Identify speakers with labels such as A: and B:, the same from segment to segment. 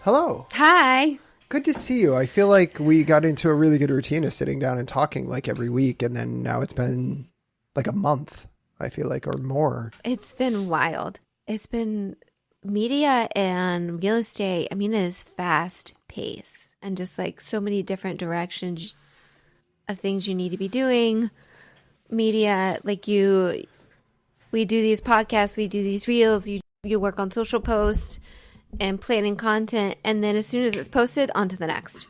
A: Hello.
B: Hi.
A: Good to see you. I feel like we got into a really good routine of sitting down and talking like every week, and then now it's been like a month, I feel like, or more.
B: It's been wild. It's been media and real estate. I mean, it is fast paced and just like so many different directions of things you need to be doing. Media, like we do these podcasts, we do these reels, you work on social posts and planning content, and then as soon as it's posted, on to the next.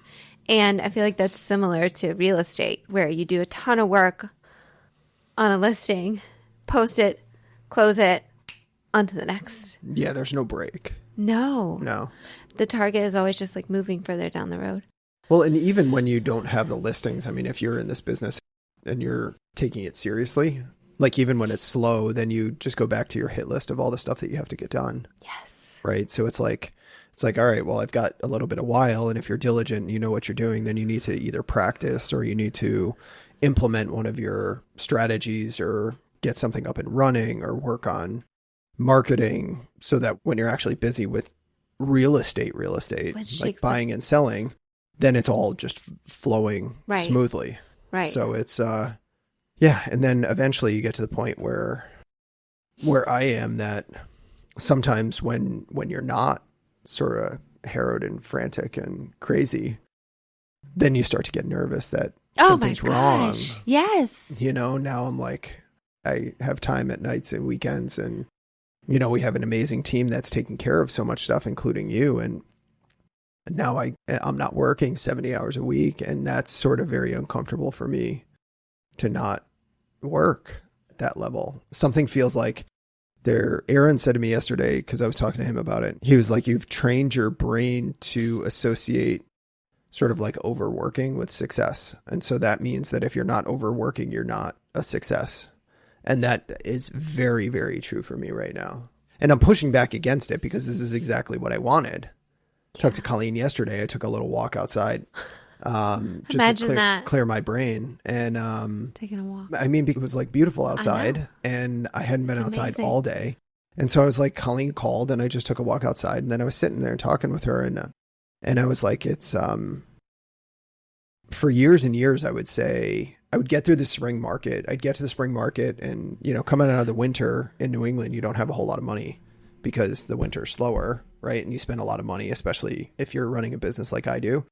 B: And I feel like that's similar to real estate, where you do a ton of work on a listing, post it, close it, on to the next.
A: Yeah, there's no break.
B: No. The target is always just like moving further down the road.
A: Well, and even when you don't have the listings, I mean, if you're in this business and you're taking it seriously, like even when it's slow, then you just go back to your hit list of all the stuff that you have to get done.
B: Yes.
A: Right. So it's like, all right, well, I've got a little bit of while. And if you're diligent, you know what you're doing, then you need to either practice or you need to implement one of your strategies or get something up and running or work on marketing so that when you're actually busy with real estate, like buying and selling, then it's all just flowing smoothly.
B: Right.
A: So it's, yeah. And then eventually you get to the point where I am, that sometimes when you're not sort of harrowed and frantic and crazy, then you start to get nervous that something's wrong.
B: Yes.
A: You know, now I'm like, I have time at nights and weekends, and, you know, we have an amazing team that's taking care of so much stuff, including you. And now I'm not working 70 hours a week, and that's sort of very uncomfortable for me to not work at that level. Something feels like Aaron said to me yesterday, because I was talking to him about it, he was like, you've trained your brain to associate sort of like overworking with success. And so that means that if you're not overworking, you're not a success. And that is very, very true for me right now. And I'm pushing back against it because this is exactly what I wanted. Talked to Colleen yesterday. I took a little walk outside. Just to clear my brain. And
B: taking a walk.
A: I mean, because it was like beautiful outside and I hadn't been outside all day. And so I was like, Colleen called and I just took a walk outside, and then I was sitting there talking with her, and I was like, it's for years and years, I would say I would get through the spring market. I'd get to the spring market, and, you know, coming out of the winter in New England, you don't have a whole lot of money because the winter's slower, right? And you spend a lot of money, especially if you're running a business like I do.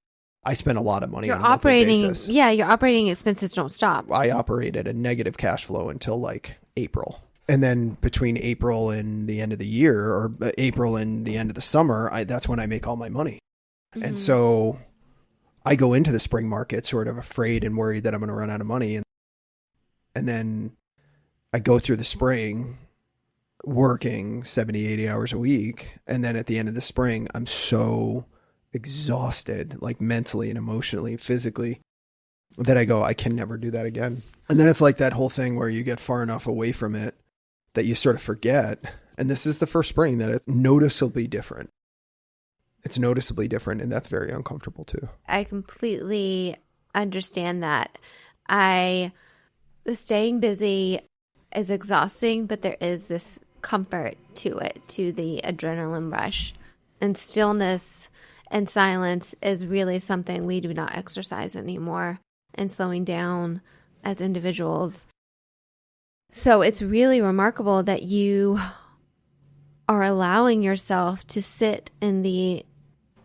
A: I spend a lot of money on a monthly basis.
B: Yeah, your operating expenses don't stop.
A: I operate at a negative cash flow until like April. And then between April and the end of the year, or April and the end of the summer, that's when I make all my money. Mm-hmm. And so I go into the spring market sort of afraid and worried that I'm going to run out of money. And then I go through the spring working 70, 80 hours a week. And then at the end of the spring, I'm so exhausted, like mentally and emotionally, physically, that I go, I can never do that again. And then it's like that whole thing where you get far enough away from it that you sort of forget. And this is the first spring that it's noticeably different. It's noticeably different, and that's very uncomfortable too.
B: I completely understand that. The staying busy is exhausting, but there is this comfort to it, to the adrenaline rush. And stillness and silence is really something we do not exercise anymore, and slowing down as individuals. So it's really remarkable that you are allowing yourself to sit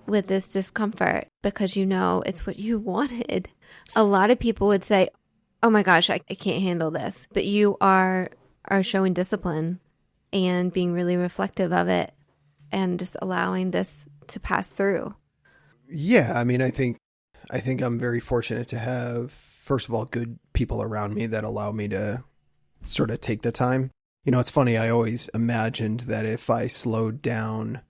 B: with this discomfort because you know it's what you wanted. A lot of people would say, oh my gosh, I can't handle this. But you are showing discipline and being really reflective of it and just allowing this to pass through.
A: Yeah, I mean, I think I'm very fortunate to have, first of all, good people around me that allow me to sort of take the time. You know, it's funny, I always imagined that if I slowed down,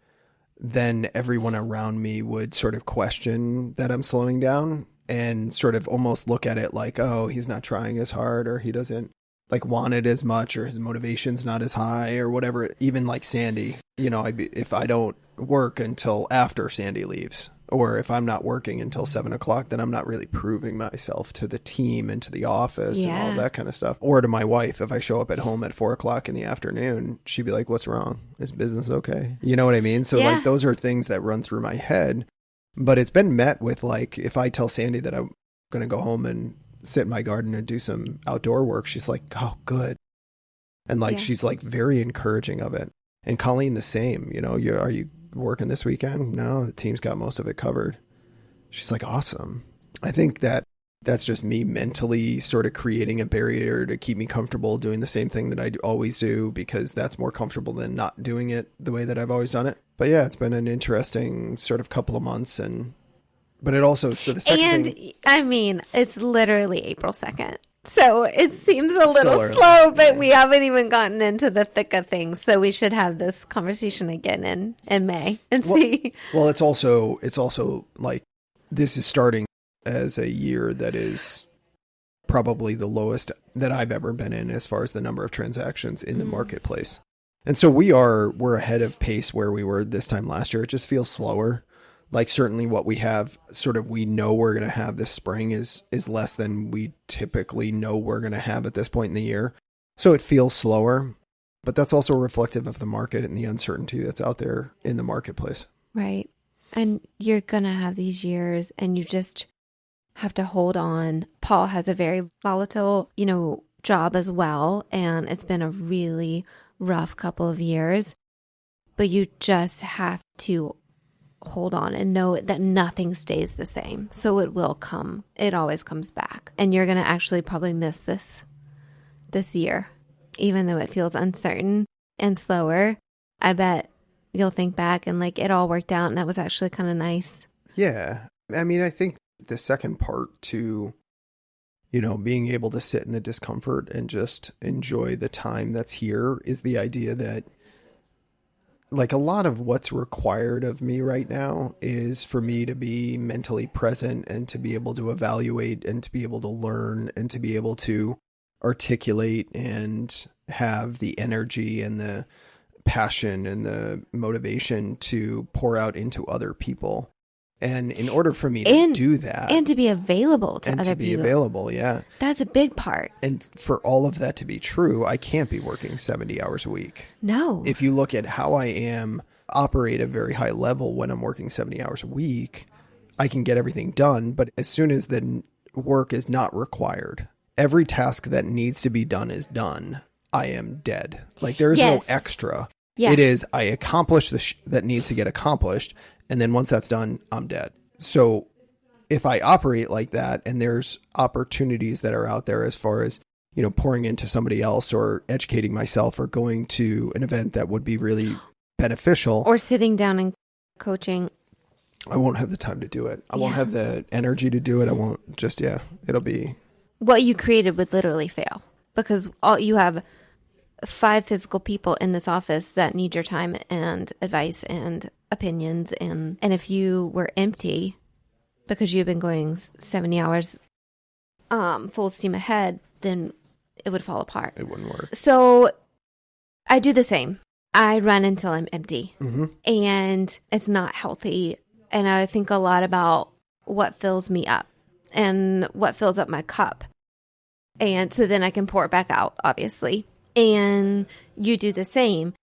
A: then everyone around me would sort of question that I'm slowing down and sort of almost look at it like, oh, he's not trying as hard, or he doesn't like want it as much, or his motivation's not as high, or whatever. Even like Sandy, you know, if I don't work until after Sandy leaves, Or if I'm not working until 7 o'clock, then I'm not really proving myself to the team and to the office and all that kind of stuff. Or to my wife, if I show up at home at 4 o'clock in the afternoon, she'd be like, what's wrong? Is business okay? You know what I mean? So like those are things that run through my head. But it's been met with like, if I tell Sandy that I'm going to go home and sit in my garden and do some outdoor work, she's like, oh, good. And like, she's like very encouraging of it. And Colleen the same, you know, are you working this weekend? No, the team's got most of it covered. She's like, awesome. I think that's just me mentally sort of creating a barrier to keep me comfortable doing the same thing that I always do, because that's more comfortable than not doing it the way that I've always done it. But yeah, it's been an interesting sort of couple of months. But it also, so the second thing,
B: I mean, it's literally April 2nd. So it seems a little slow, but we haven't even gotten into the thick of things. So we should have this conversation again in May and see.
A: Well, it's also like, this is starting as a year that is probably the lowest that I've ever been in as far as the number of transactions in the marketplace. And so we're ahead of pace where we were this time last year. It just feels slower. Like certainly what we have sort of, we know we're going to have this spring is less than we typically know we're going to have at this point in the year. So it feels slower, but that's also reflective of the market and the uncertainty that's out there in the marketplace.
B: Right. And you're going to have these years and you just have to hold on. Paul has a very volatile, job as well. And it's been a really rough couple of years, but you just have to hold on and know that nothing stays the same. So it will come. It always comes back. And you're going to actually probably miss this year, even though it feels uncertain and slower. I bet you'll think back and like it all worked out and that was actually kind of nice.
A: Yeah. I mean, I think the second part to, being able to sit in the discomfort and just enjoy the time that's here is the idea that like a lot of what's required of me right now is for me to be mentally present and to be able to evaluate and to be able to learn and to be able to articulate and have the energy and the passion and the motivation to pour out into other people. And in order for me to do that,
B: and to be available to other people,
A: be available, yeah,
B: that's a big part.
A: And for all of that to be true, I can't be working 70 hours a week.
B: No.
A: If you look at how I operate at a very high level when I'm working 70 hours a week, I can get everything done. But as soon as the work is not required, every task that needs to be done is done. I am dead. Like there is no extra. Yeah. It is, I accomplish that needs to get accomplished. And then once that's done, I'm dead. So if I operate like that and there's opportunities that are out there as far as, pouring into somebody else or educating myself or going to an event that would be really beneficial.
B: Or sitting down and coaching.
A: I won't have the time to do it. I won't have the energy to do it. I won't it'll be.
B: What you created would literally fail because you have 5 physical people in this office that need your time and advice and opinions. And if you were empty because you've been going 70 hours full steam ahead, then it would fall apart.
A: It wouldn't work.
B: So I do the same. I run until I'm empty and it's not healthy. And I think a lot about what fills me up and what fills up my cup. And so then I can pour it back out, obviously. And you do the same.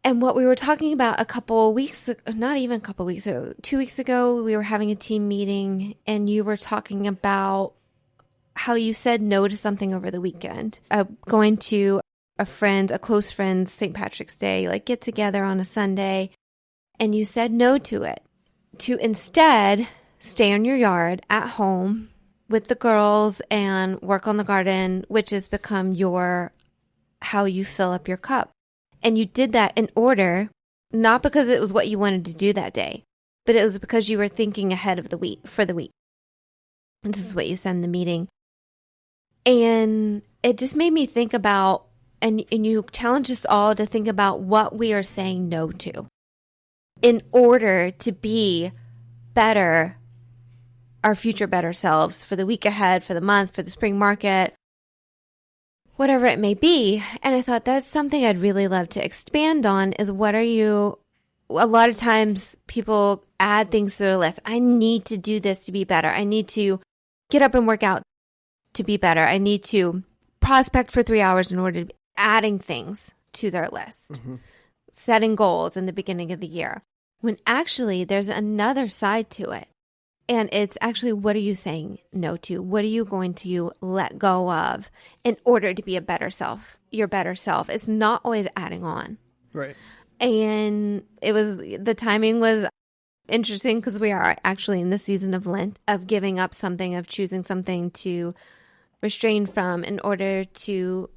B: And what we were talking about a couple weeks, not even a couple weeks ago, 2 weeks ago, we were having a team meeting and you were talking about how you said no to something over the weekend. Going to a close friend's St. Patrick's Day, like get together on a Sunday. And you said no to it. To instead stay in your yard at home with the girls and work on the garden, which has become how you fill up your cup. And you did that in order, not because it was what you wanted to do that day, but it was because you were thinking ahead of for the week. And this is what you said in the meeting. And it just made me think about, and you challenged us all to think about what we are saying no to in order to be better, our future better selves for the week ahead, for the month, for the spring market, whatever it may be. And I thought that's something I'd really love to expand on is what are you a lot of times people add things to their list. I need to do this to be better. I need to get up and work out to be better. I need to prospect for 3 hours in order to be adding things to their list, setting goals in the beginning of the year, when actually there's another side to it. And it's actually, what are you saying no to? What are you going to let go of in order to be a better self, your better self? It's not always adding on.
A: Right.
B: And the timing was interesting because we are actually in the season of Lent, of giving up something, of choosing something to restrain from in order to,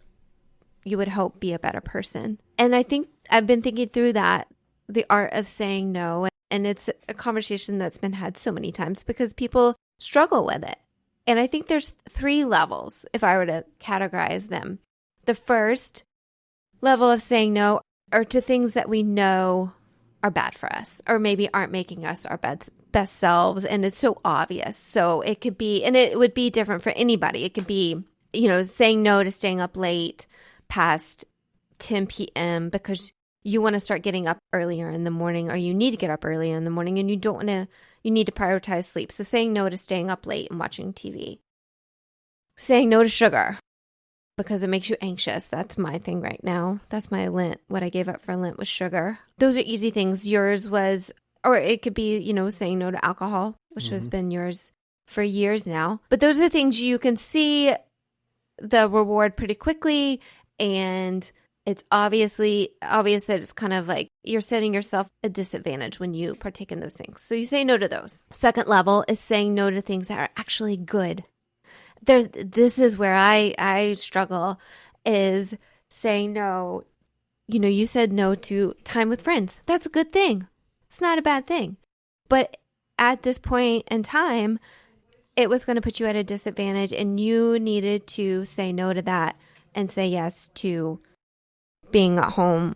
B: you would hope, be a better person. And I think I've been thinking through that, the art of saying no. And it's a conversation that's been had so many times because people struggle with it. And I think there's 3 levels, if I were to categorize them. The first level of saying no are to things that we know are bad for us, or maybe aren't making us our best selves. And it's so obvious. So it could be, and it would be different for anybody. It could be, saying no to staying up late past 10 p.m. because you want to start getting up earlier in the morning, or you need to get up earlier in the morning, and you need to prioritize sleep. So saying no to staying up late and watching TV. Saying no to sugar because it makes you anxious. That's my thing right now. That's my Lent. What I gave up for Lent was sugar. Those are easy things. Yours was, or it could be, saying no to alcohol, which has been yours for years now. But those are things you can see the reward pretty quickly, and it's obvious that it's kind of like you're setting yourself a disadvantage when you partake in those things. So you say no to those. Second level is saying no to things that are actually good. This is where I struggle, is saying no. You said no to time with friends. That's a good thing. It's not a bad thing. But at this point in time, it was going to put you at a disadvantage, and you needed to say no to that and say yes to being at home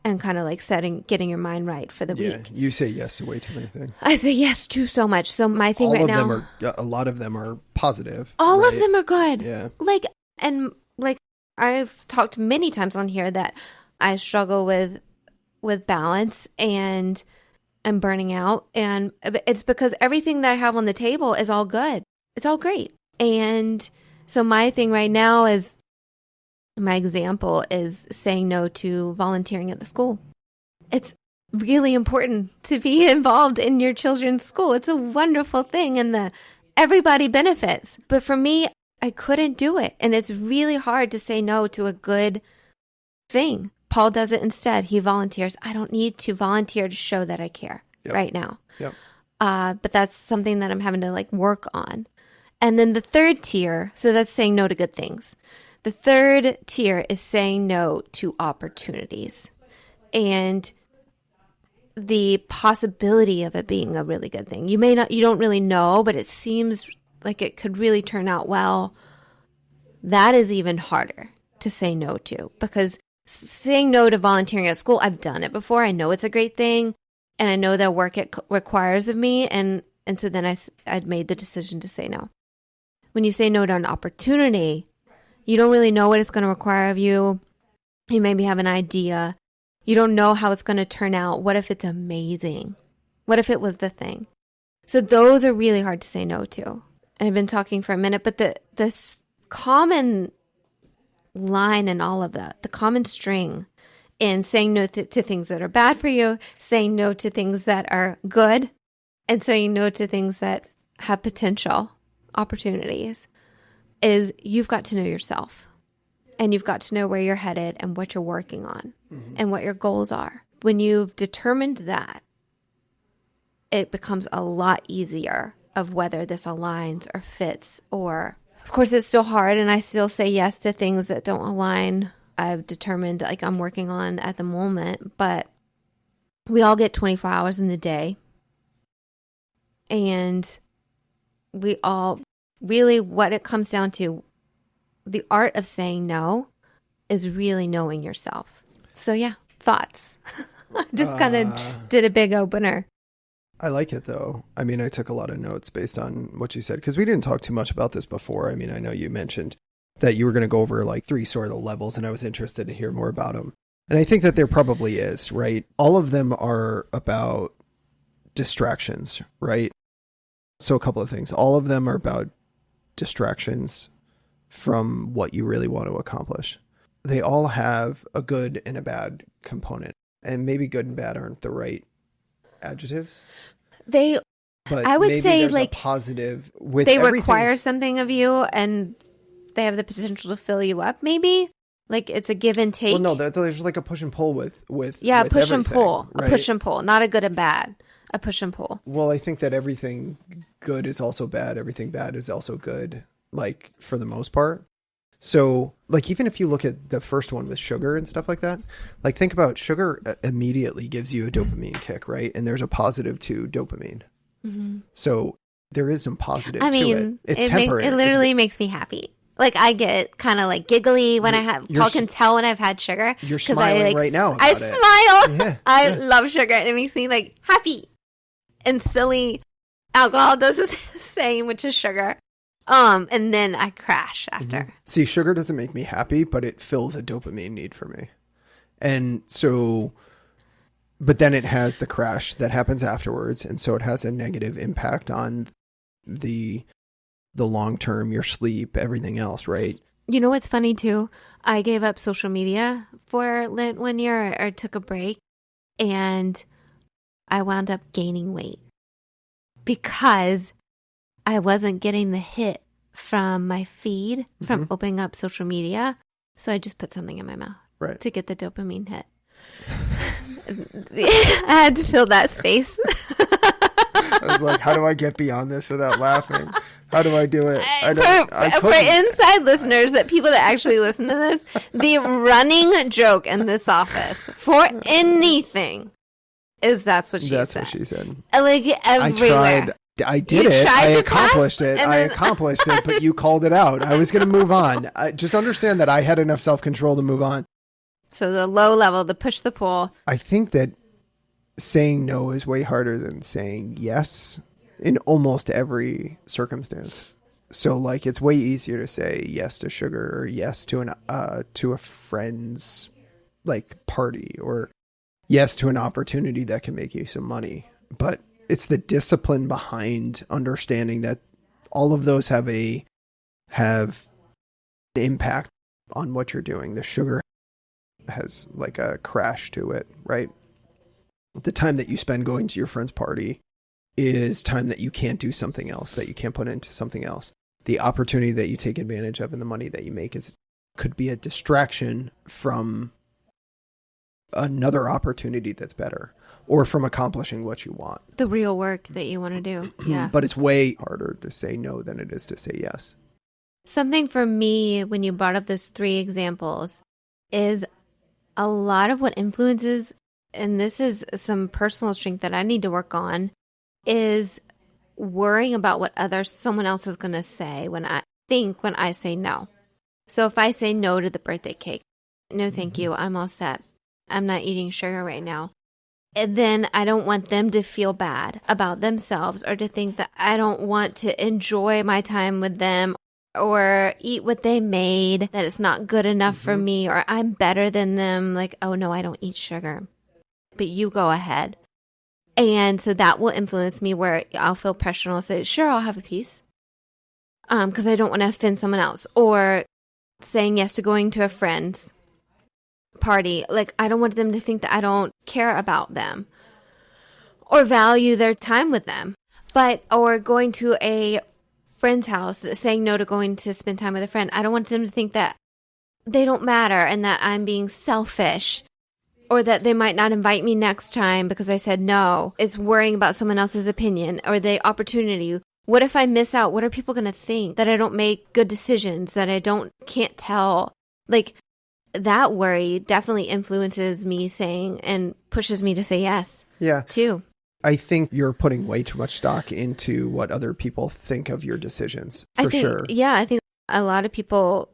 B: and kind of like getting your mind right for the week.
A: You say yes to way too many things.
B: I say yes to so much. So my thing right now,
A: a lot of them are positive.
B: All of them are good.
A: Yeah.
B: I've talked many times on here that I struggle with balance and burning out. And it's because everything that I have on the table is all good. It's all great. And so my thing right now is, my example is saying no to volunteering at the school. It's really important to be involved in your children's school. It's a wonderful thing, and everybody benefits. But for me, I couldn't do it. And it's really hard to say no to a good thing. Paul does it instead. He volunteers. I don't need to volunteer to show that I care right now.
A: Yep.
B: But that's something that I'm having to work on. And then the third tier, so that's saying no to good things. The third tier is saying no to opportunities and the possibility of it being a really good thing. You don't really know, but it seems like it could really turn out well. That is even harder to say no to, because saying no to volunteering at school, I've done it before. I know it's a great thing, and I know the work it requires of me. And so then I'd made the decision to say no. When you say no to an opportunity, you don't really know what it's going to require of you. You maybe have an idea. You don't know how it's going to turn out. What if it's amazing? What if it was the thing? So those are really hard to say no to. And I've been talking for a minute, but the common line in all of that, the common string in saying no to things that are bad for you, saying no to things that are good, and saying no to things that have potential opportunities, is you've got to know yourself, and you've got to know where you're headed and what you're working on and what your goals are. When you've determined that, it becomes a lot easier of whether this aligns or fits. Or, of course, it's still hard, and I still say yes to things that don't align. I've determined, I'm working on at the moment, but we all get 24 hours in the day, and we all really, what it comes down to, the art of saying no is really knowing yourself. So yeah, thoughts. I just kind of did a big opener.
A: I like it though. I mean, I took a lot of notes based on what you said, because we didn't talk too much about this before. I mean, I know you mentioned that you were going to go over 3 sort of levels, and I was interested to hear more about them. And I think that there probably is, right? All of them are about distractions, right? So a couple of things. All of them are about distractions from what you really want to accomplish. They all have a good and a bad component. And maybe good and bad aren't the right adjectives.
B: But I would say
A: there's
B: like
A: a positive with
B: they
A: everything.
B: Require something of you and they have the potential to fill you up, maybe. Like it's a give and take.
A: Well, no, there's like a push and pull with
B: push and pull,
A: right?
B: A push and pull, not a good and bad, a push and pull.
A: Well, I think that everything good is also bad. Everything bad is also good, like for the most part. So like, even if you look at the first one with sugar and stuff like that, like think about sugar immediately gives you a dopamine kick, right? And there's a positive to dopamine. Mm-hmm. So there is some positive to it. It's temporary.
B: It literally makes me happy. Like I get kind of like giggly when Paul can tell when I've had sugar.
A: You're smiling right now about
B: I
A: it.
B: smile.
A: Yeah.
B: I love sugar. And it makes me like happy and silly. Alcohol does the same, which is sugar. And then I crash after.
A: Mm-hmm. See, sugar doesn't make me happy, but it fills a dopamine need for me. And so, but then it has the crash that happens afterwards. And so it has a negative impact on the long term, your sleep, everything else, right?
B: You know what's funny too? I gave up social media for Lent one year, or took a break, and I wound up gaining weight because I wasn't getting the hit from my feed from opening up social media. So I just put something in my mouth to get the dopamine hit. I had to fill that space.
A: I was like, how do I get beyond this without laughing? How do I do it?
B: For inside listeners, that people that actually listen to this, the running joke in this office for anything is that's what she said.
A: That's what she said.
B: Like everywhere.
A: I did it. I accomplished it. I accomplished it, but you called it out. I was going to move on. Just understand that I had enough self-control to move on.
B: So the low level, the push, the pull.
A: I think that saying no is way harder than saying yes in almost every circumstance. So like it's way easier to say yes to sugar or yes to a friend's like party or yes to an opportunity that can make you some money. But it's the discipline behind understanding that all of those have an impact on what you're doing. The sugar has like a crash to it, right? The time that you spend going to your friend's party is time that you can't do something else, that you can't put into something else. The opportunity that you take advantage of and the money that you make could be a distraction from another opportunity that's better or from accomplishing what you want.
B: The real work that you want to do. Yeah.
A: But it's way harder to say no than it is to say yes.
B: Something for me, when you brought up those 3 examples, is a lot of what influences, and this is some personal strength that I need to work on, is worrying about what someone else is going to say when I say no. So if I say no to the birthday cake, no thank you, I'm all set. I'm not eating sugar right now. And then I don't want them to feel bad about themselves or to think that I don't want to enjoy my time with them or eat what they made, that it's not good enough for me, or I'm better than them. Like, oh no, I don't eat sugar, but you go ahead. And so that will influence me where I'll feel pressure and I'll say, sure, I'll have a piece. Because I don't want to offend someone else. Or saying yes to going to a friend's party. Like, I don't want them to think that I don't care about them or value their time with them. Or going to a friend's house, saying no to going to spend time with a friend. I don't want them to think that they don't matter and that I'm being selfish. Or that they might not invite me next time because I said no. It's worrying about someone else's opinion or the opportunity. What if I miss out? What are people going to think? That I don't make good decisions, that I can't tell. Like, that worry definitely influences me saying and pushes me to say yes.
A: Yeah.
B: Too.
A: I think you're putting way too much stock into what other people think of your decisions, for sure.
B: Yeah, I think a lot of people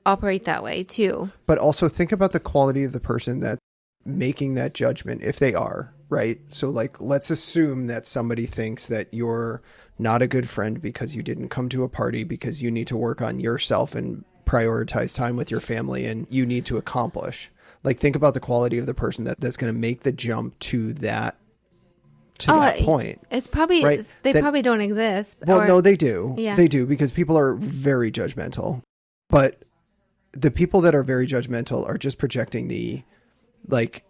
B: operate that way too.
A: But also think about the quality of the person that's making that judgment, if they are, right? So like, let's assume that somebody thinks that you're not a good friend because you didn't come to a party because you need to work on yourself and prioritize time with your family and you need to accomplish. Like, think about the quality of the person that's going to make the jump to that point.
B: It's probably,
A: right?
B: they probably don't exist.
A: Well, no, they do.
B: Yeah.
A: They do, because people are very judgmental. But the people that are very judgmental are just projecting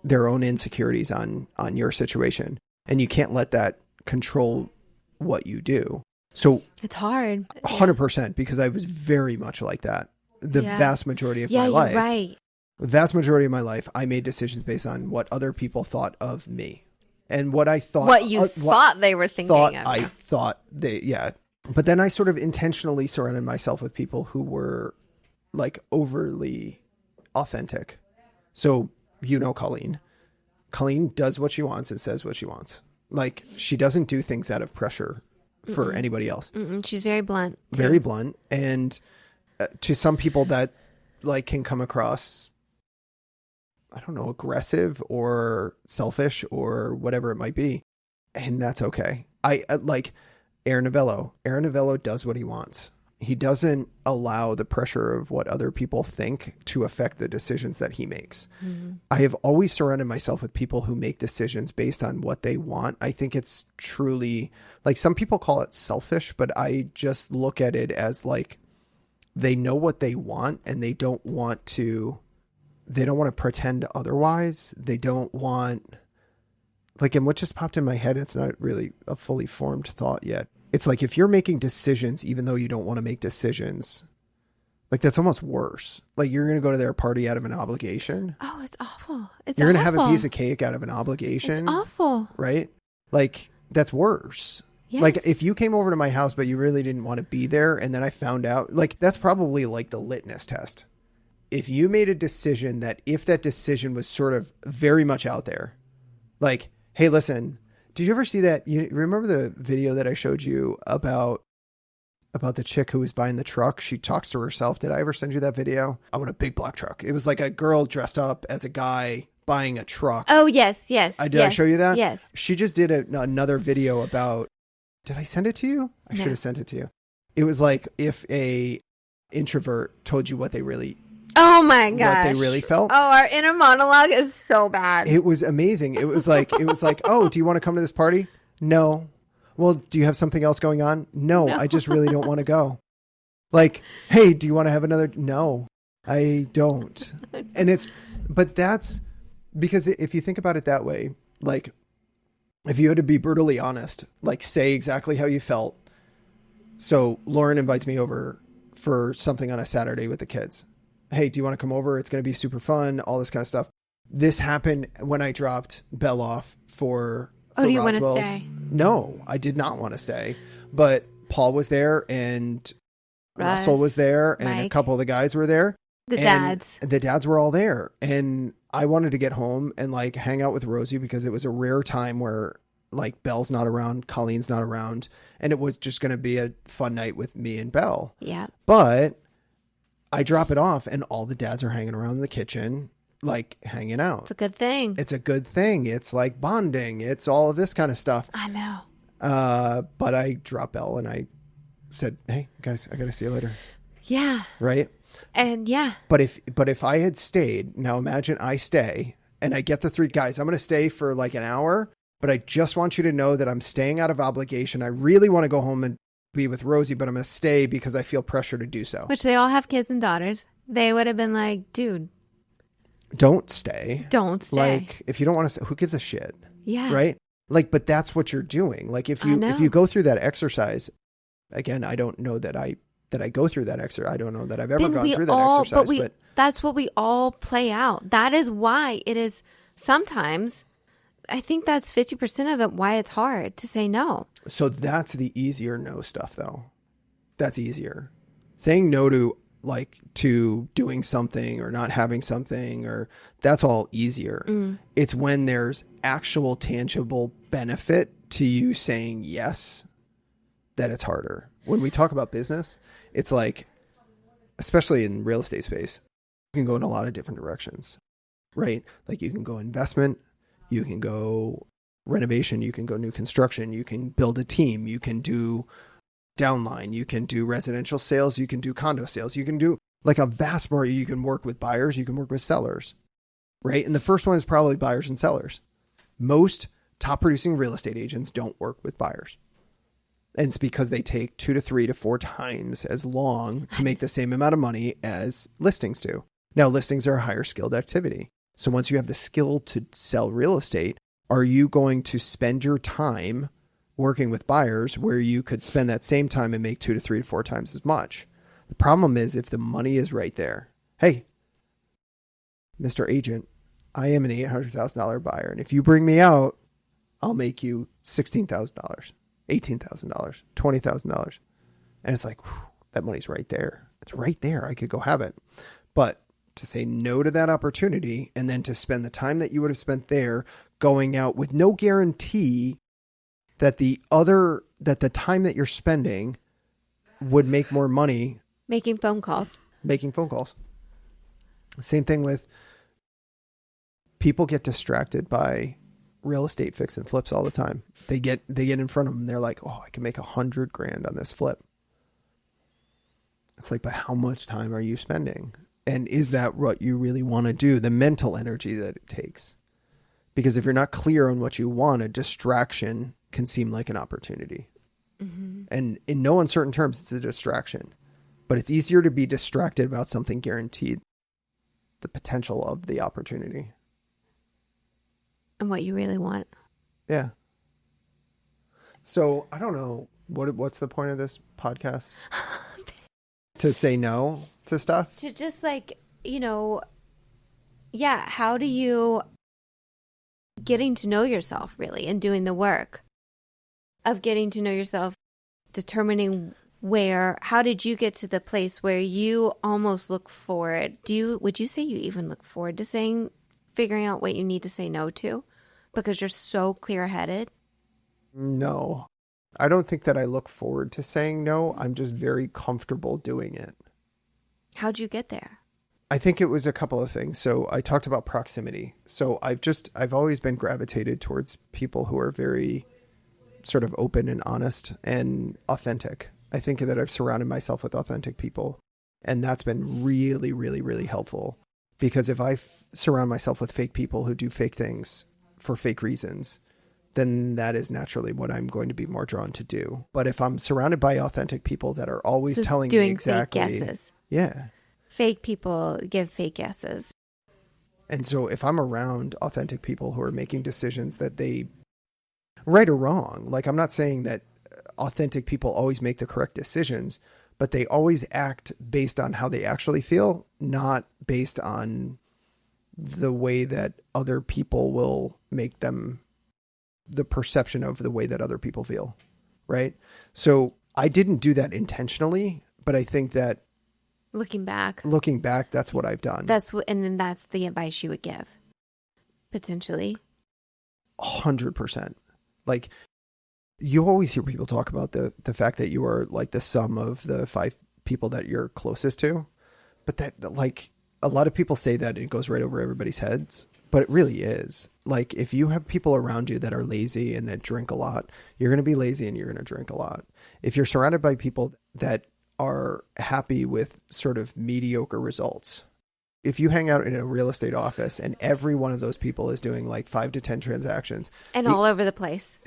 A: their own insecurities on your situation. And you can't let that control what you do. So
B: it's hard.
A: 100%, because I was very much like that. The vast majority of my life.
B: Right.
A: The vast majority of my life, I made decisions based on what other people thought of me. And what I thought...
B: What you thought they were thinking of.
A: I thought But then I sort of intentionally surrounded myself with people who were like overly authentic. So, Colleen. Colleen does what she wants and says what she wants. Like, she doesn't do things out of pressure for anybody else.
B: She's very blunt. Too.
A: Very blunt. And to some people that like can come across, I don't know, aggressive or selfish or whatever it might be. And that's okay. I like Aaron Novello. Aaron Novello does what he wants. He doesn't allow the pressure of what other people think to affect the decisions that he makes. I have always surrounded myself with people who make decisions based on what they want. I think it's truly, like, some people call it selfish, but I just look at it as like they know what they want and they don't want to pretend otherwise. They don't want, like, and what just popped in my head, it's not really a fully formed thought yet. It's like, if you're making decisions, even though you don't want to make decisions, like, that's almost worse. Like, you're going to go to their party out of an obligation.
B: Oh, it's awful.
A: You're going to have a piece of cake out of an obligation.
B: It's awful.
A: Right? Like, that's worse.
B: Yes.
A: Like, if you came over to my house, but you really didn't want to be there, and then I found out, like, that's probably like the litmus test. If you made a decision that, if that decision was sort of very much out there, like, hey, listen, did you ever see that? You remember the video that I showed you about the chick who was buying the truck? She talks to herself. Did I ever send you that video? I want a big black truck. It was like a girl dressed up as a guy buying a truck.
B: Oh, yes.
A: Did I show you that?
B: Yes.
A: She just did another video about, did I send it to you? I should have sent it to you. It was like, if a introvert told you what they really
B: Oh my gosh.
A: What they really felt.
B: Oh, our inner monologue is so bad.
A: It was amazing. It was like, oh, do you want to come to this party? No. Well, do you have something else going on? No. I just really don't want to go. Like, hey, do you want to have another? No, I don't. But that's because if you think about it that way, like, if you had to be brutally honest, like, say exactly how you felt. So Lauren invites me over for something on a Saturday with the kids. Hey, do you want to come over? It's going to be super fun, all this kind of stuff. This happened when I dropped Belle off for
B: do you want
A: Roswell's.
B: to stay?
A: No, I did not want to stay. But Paul was there, and Russell was there, and
B: Mike.
A: a couple of the guys were there.
B: The dads.
A: The dads were all there. And I wanted to get home and like hang out with Rosie, because it was a rare time where like Belle's not around, Colleen's not around, and it was just going to be a fun night with me and Belle.
B: Yeah.
A: But I drop it off and all the dads are hanging around in the kitchen, like hanging out.
B: It's a good thing.
A: It's a good thing. It's like bonding. It's all of this kind of stuff.
B: I know.
A: But I dropped Belle and I said, hey guys, I got to see you later.
B: Yeah.
A: Right.
B: And yeah.
A: But if I had stayed, now imagine I stay and I get the three guys, I'm going to stay for like an hour, but I just want you to know that I'm staying out of obligation. I really want to go home and be with Rosie, but I'm going to stay because I feel pressure to do so.
B: Which they all have kids and daughters. They would have been like, dude,
A: don't stay.
B: Don't stay.
A: Like, if you don't want to, who gives a shit?
B: Yeah.
A: Right. Like, but that's what you're doing. Like, if you go through that exercise, again, I don't know that I go through that exercise. I don't know that I've ever gone through that exercise. But
B: that's what we all play out. That is why it is sometimes, I think that's 50% of it, why it's hard to say no.
A: So that's the easier no stuff, though. That's easier. Saying no to doing something or not having something, or that's all easier. It's when there's actual tangible benefit to you saying yes that it's harder. When we talk about business, it's like, especially in real estate space, you can go in a lot of different directions, right? Like, you can go investment, you can go renovation, you can go new construction, you can build a team, you can do downline, you can do residential sales, you can do condo sales, you can do like a vast variety. You can work with buyers, you can work with sellers. right? And the first one is probably buyers and sellers. Most top producing real estate agents don't work with buyers. And it's because they take 2 to 3 to 4 times as long to make the same amount of money as listings do. Now, listings are a higher skilled activity. So once you have the skill to sell real estate, are you going to spend your time working with buyers where you could spend that same time and make 2 to 3 to 4 times as much? The problem is if the money is right there. Hey, Mr. Agent, I am an $800,000 buyer. And if you bring me out, I'll make you $16,000, $18,000, $20,000. And it's like, whew, that money's right there. It's right there. I could go have it. But to say no to that opportunity and then to spend the time that you would have spent there going out with no guarantee that the time that you're spending would make more money.
B: Making phone calls.
A: Same thing with people get distracted by real estate fix and flips all the time. They get in front of them. They're like, oh, I can make $100,000 on this flip. It's like, but how much time are you spending? And is that what you really want to do? The mental energy that it takes. Because if you're not clear on what you want, a distraction can seem like an opportunity. Mm-hmm. And in no uncertain terms, it's a distraction. But it's easier to be distracted about something guaranteed the potential of the opportunity.
B: And what you really want.
A: Yeah. So I don't know. What's the point of this podcast? To say no to stuff?
B: To just how do you getting to know yourself really and doing the work of getting to know yourself, determining how did you get to the place where you almost look forward? Would you say you even look forward to figuring out what you need to say no to because you're so clear-headed?
A: No. I don't think that I look forward to saying no. I'm just very comfortable doing it.
B: How'd you get there?
A: I think it was a couple of things. So I talked about proximity. So I've always been gravitated towards people who are very sort of open and honest and authentic. I think that I've surrounded myself with authentic people. And that's been really, really, really helpful. Because if I surround myself with fake people who do fake things for fake reasons, then that is naturally what I'm going to be more drawn to do. But if I'm surrounded by authentic people that are always telling me exactly.
B: Fake guesses.
A: Yeah.
B: Fake people give fake guesses.
A: And so if I'm around authentic people who are making decisions that they, right or wrong, like I'm not saying that authentic people always make the correct decisions, but they always act based on how they actually feel, not based on the way that other people will make them, the perception of the way that other people feel. Right. So I didn't do that intentionally, but I think that
B: Looking back,
A: that's what I've done.
B: And then that's the advice you would give, potentially.
A: 100%. Like you always hear people talk about the fact that you are like the sum of the 5 people that you're closest to, but that like a lot of people say that it goes right over everybody's heads, but it really is. Like if you have people around you that are lazy and that drink a lot, you're going to be lazy and you're going to drink a lot. If you're surrounded by people that are happy with sort of mediocre results. If you hang out in a real estate office and every one of those people is doing like 5 to 10 transactions.
B: All over the place.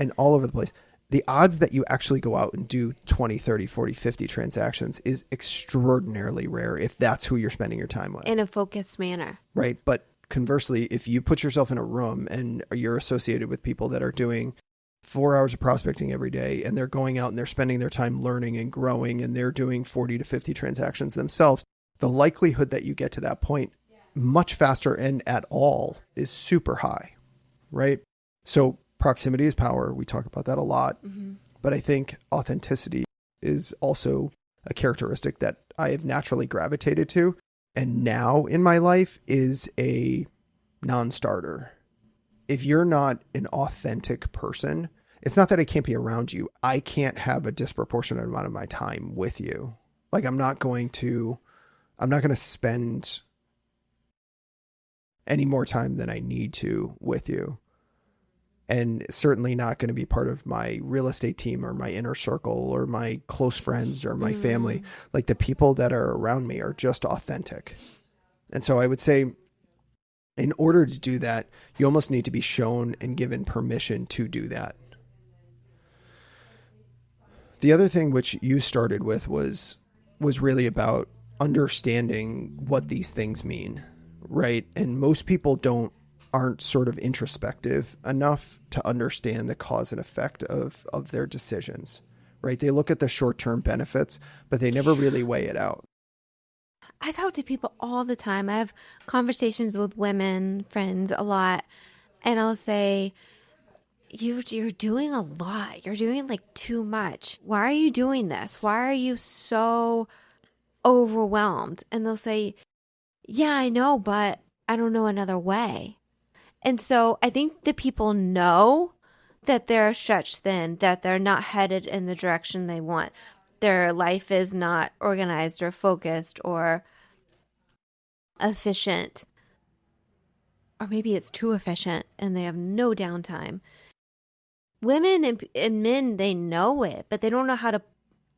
A: The odds that you actually go out and do 20, 30, 40, 50 transactions is extraordinarily rare if that's who you're spending your time with.
B: In a focused manner.
A: Right. But conversely, if you put yourself in a room and you're associated with people that are doing 4 hours of prospecting every day and they're going out and they're spending their time learning and growing and they're doing 40 to 50 transactions themselves, the likelihood that you get to that point much faster and at all is super high, right? So proximity is power. We talk about that a lot, but I think authenticity is also a characteristic that I have naturally gravitated to. And now in my life is a non-starter. If you're not an authentic person, it's not that I can't be around you. I can't have a disproportionate amount of my time with you. Like I'm not going to spend any more time than I need to with you. And certainly not going to be part of my real estate team or my inner circle or my close friends or my family. Like the people that are around me are just authentic. And so I would say In order to do that, you almost need to be shown and given permission to do that. The other thing which you started with was really about understanding what these things mean, right? And most people aren't sort of introspective enough to understand the cause and effect of their decisions, right? They look at the short-term benefits, but they never really weigh it out.
B: I talk to people all the time. I have conversations with women, friends a lot, and I'll say, you're doing a lot. You're doing like too much. Why are you doing this? Why are you so overwhelmed? And they'll say, yeah, I know, but I don't know another way. And so I think the people know that they're stretched thin, that they're not headed in the direction they want. Their life is not organized or focused or efficient. Or maybe it's too efficient and they have no downtime. Women and men, they know it, but they don't know how to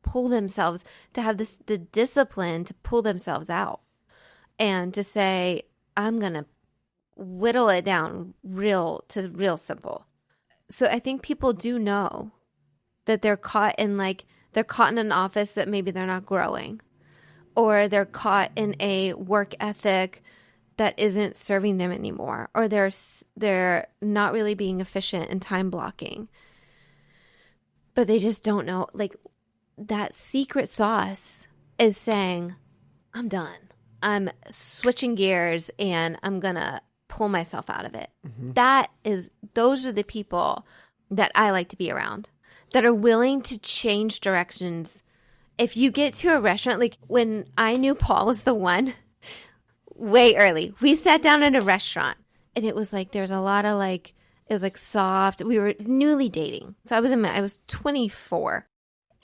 B: pull themselves, to have the discipline to pull themselves out and to say, I'm going to whittle it down real simple. So I think people do know that they're caught in an office that maybe they're not growing, or they're caught in a work ethic that isn't serving them anymore, or they're not really being efficient in time blocking. But they just don't know. Like, that secret sauce is saying, I'm done. I'm switching gears and I'm going to pull myself out of it. Mm-hmm. Those are the people that I like to be around, that are willing to change directions. If you get to a restaurant, like when I knew Paul was the one, way early, we sat down at a restaurant and it was like, there's a lot of like, it was like soft. We were newly dating. So I was 24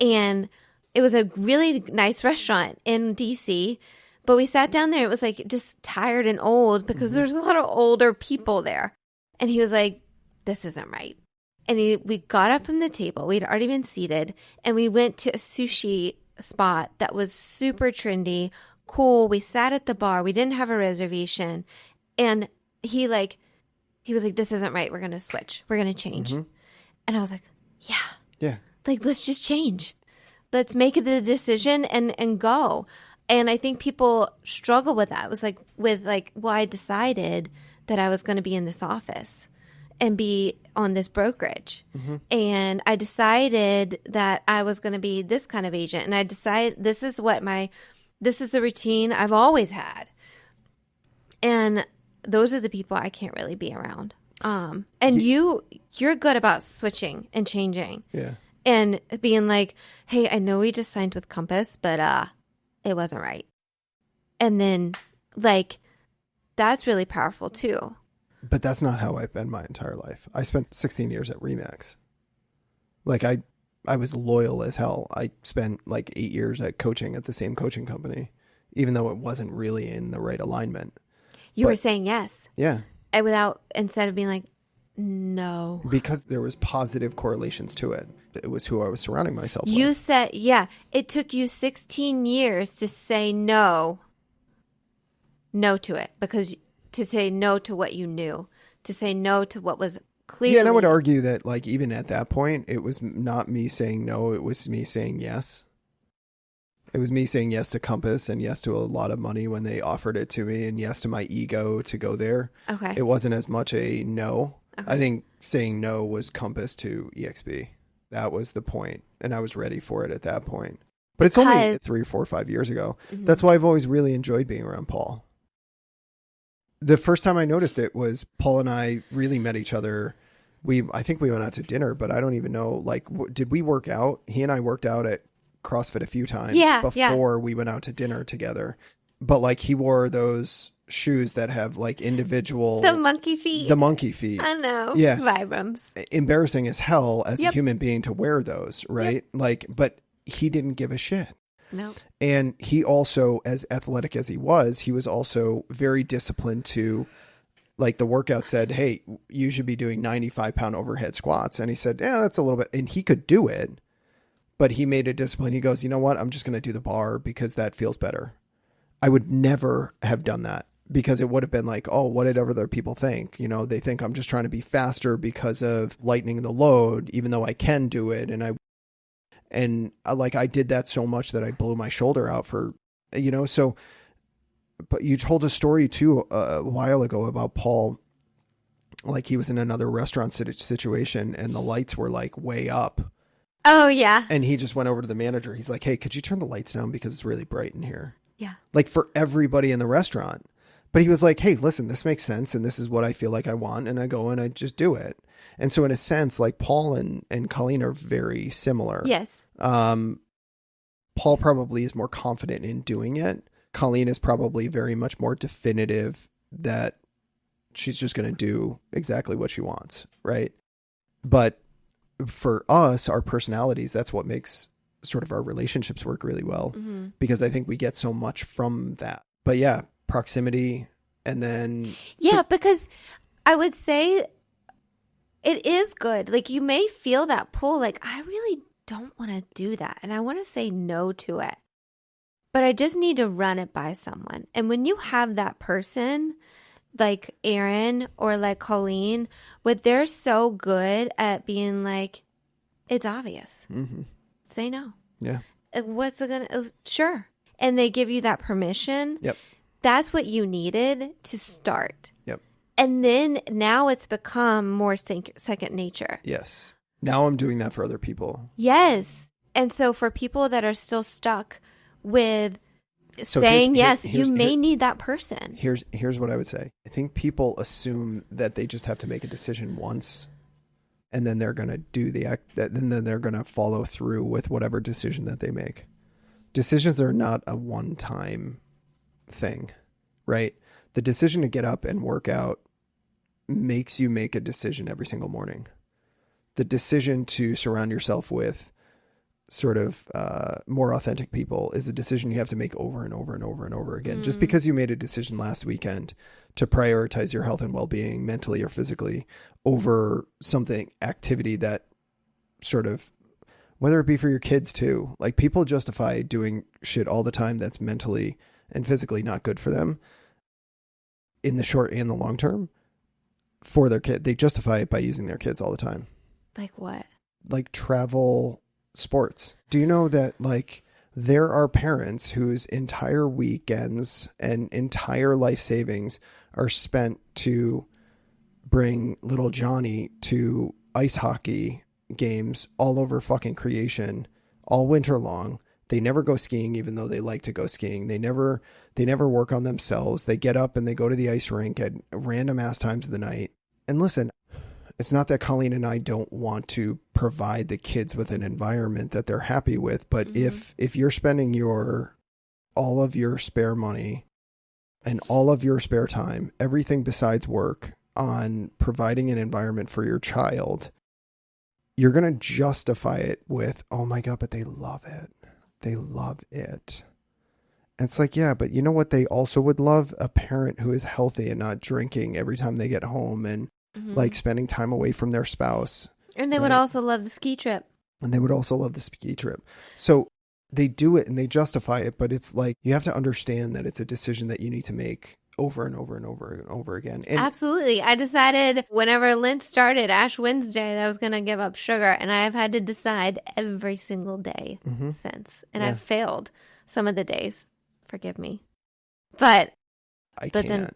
B: and it was a really nice restaurant in DC, but we sat down there. It was like just tired and old because there's a lot of older people there. And he was like, this isn't right. And we got up from the table. We'd already been seated and we went to a sushi spot that was super trendy, cool. We sat at the bar. We didn't have a reservation. And he was like, this isn't right. We're going to switch. We're going to change. Mm-hmm. And I was like, yeah. Like, let's just change. Let's make the decision and go. And I think people struggle with that. It was like, well, I decided that I was going to be in this office and be on this brokerage. Mm-hmm. And I decided that I was going to be this kind of agent. And I decided this is the routine I've always had. And those are the people I can't really be around. And you're good about switching and changing.
A: Yeah.
B: And being like, hey, I know we just signed with Compass, but it wasn't right. And then like, that's really powerful too.
A: But that's not how I've been my entire life. I spent 16 years at Remax. Like I was loyal as hell. I spent like 8 years at coaching at the same coaching company, even though it wasn't really in the right alignment.
B: You were saying yes.
A: Yeah.
B: Instead of being like, no.
A: Because there was positive correlations to it. It was who I was surrounding myself with.
B: You said, yeah, it took you 16 years to say no to it, because to say no to what you knew, to say no to what was clearly.
A: Yeah, and I would argue that like even at that point, it was not me saying no, it was me saying yes. It was me saying yes to Compass and yes to a lot of money when they offered it to me and yes to my ego to go there.
B: Okay.
A: It wasn't as much a no. Okay. I think saying no was Compass to EXP. That was the point. And I was ready for it at that point. But it's only 3, 4, 5 years ago. Mm-hmm. That's why I've always really enjoyed being around Paul. The first time I noticed it was Paul and I really met each other. I think we went out to dinner, but I don't even know, like, did we work out? He and I worked out at CrossFit a few times before we went out to dinner together. But like he wore those shoes that have like individual...
B: The monkey feet.
A: I
B: know.
A: Yeah.
B: Vibrams.
A: Embarrassing as hell as a human being to wear those, right? Yep. Like, but he didn't give a shit.
B: No.
A: And he also, as athletic as he was also very disciplined to, like the workout said, hey, you should be doing 95-pound overhead squats. And he said, yeah, that's a little bit. And he could do it, but he made a discipline. He goes, you know what? I'm just going to do the bar because that feels better. I would never have done that because it would have been like, oh, what did other people think? You know, they think I'm just trying to be faster because of lightening the load, even though I can do it. And I did that so much that I blew my shoulder out for, you know, so, but you told a story too a while ago about Paul, like he was in another restaurant situation and the lights were like way up.
B: Oh yeah.
A: And he just went over to the manager. He's like, hey, could you turn the lights down because it's really bright in here?
B: Yeah.
A: Like for everybody in the restaurant. But he was like, hey, listen, this makes sense. And this is what I feel like I want. And I go and I just do it. And so in a sense, like Paul and Colleen are very similar.
B: Yes.
A: Paul probably is more confident in doing it. Colleen is probably very much more definitive that she's just going to do exactly what she wants. Right. But for us, our personalities, that's what makes sort of our relationships work really well, because I think we get so much from that. But yeah, proximity. And then
B: because I would say it is good. Like you may feel that pull, like I really don't want to do that and I want to say no to it, but I just need to run it by someone. And when you have that person like Aaron or like Colleen, but they're so good at being like, it's obvious. Say no.
A: Yeah.
B: What's it gonna? Sure. And they give you that permission.
A: Yep.
B: That's what you needed to start.
A: Yep.
B: And then now it's become more second nature.
A: Yes. Now I'm doing that for other people.
B: Yes. And so for people that are still stuck with saying yes, you may need that person.
A: Here's what I would say. I think people assume that they just have to make a decision once and then they're going to do the act, and then they're going to follow through with whatever decision that they make. Decisions are not a one-time thing, right? The decision to get up and work out makes you make a decision every single morning. The decision to surround yourself with sort of more authentic people is a decision you have to make over and over and over and over again. Just because you made a decision last weekend to prioritize your health and well-being mentally or physically over something activity that sort of, whether it be for your kids too, like people justify doing shit all the time that's mentally and physically not good for them in the short and the long term for their kid. They justify it by using their kids all the time.
B: Like what?
A: Like travel, sports. Do you know that like there are parents whose entire weekends and entire life savings are spent to bring little Johnny to ice hockey games all over fucking creation all winter long. They never go skiing, even though they like to go skiing. They never work on themselves. They get up and they go to the ice rink at random ass times of the night. And listen, it's not that Colleen and I don't want to provide the kids with an environment that they're happy with, but if you're spending all of your spare money and all of your spare time, everything besides work, on providing an environment for your child, you're going to justify it with, oh my God, but they love it. They love it. And it's like, yeah, but you know what they also would love? A parent who is healthy and not drinking every time they get home and like spending time away from their spouse.
B: And they would also love the ski trip.
A: And they would also love the ski trip. So they do it and they justify it, but it's like, you have to understand that it's a decision that you need to make over and over and over and over again. And
B: absolutely. I decided whenever Lent started, Ash Wednesday, that I was going to give up sugar. And I have had to decide every single day since. And I've failed some of the days. Forgive me. But
A: I can't.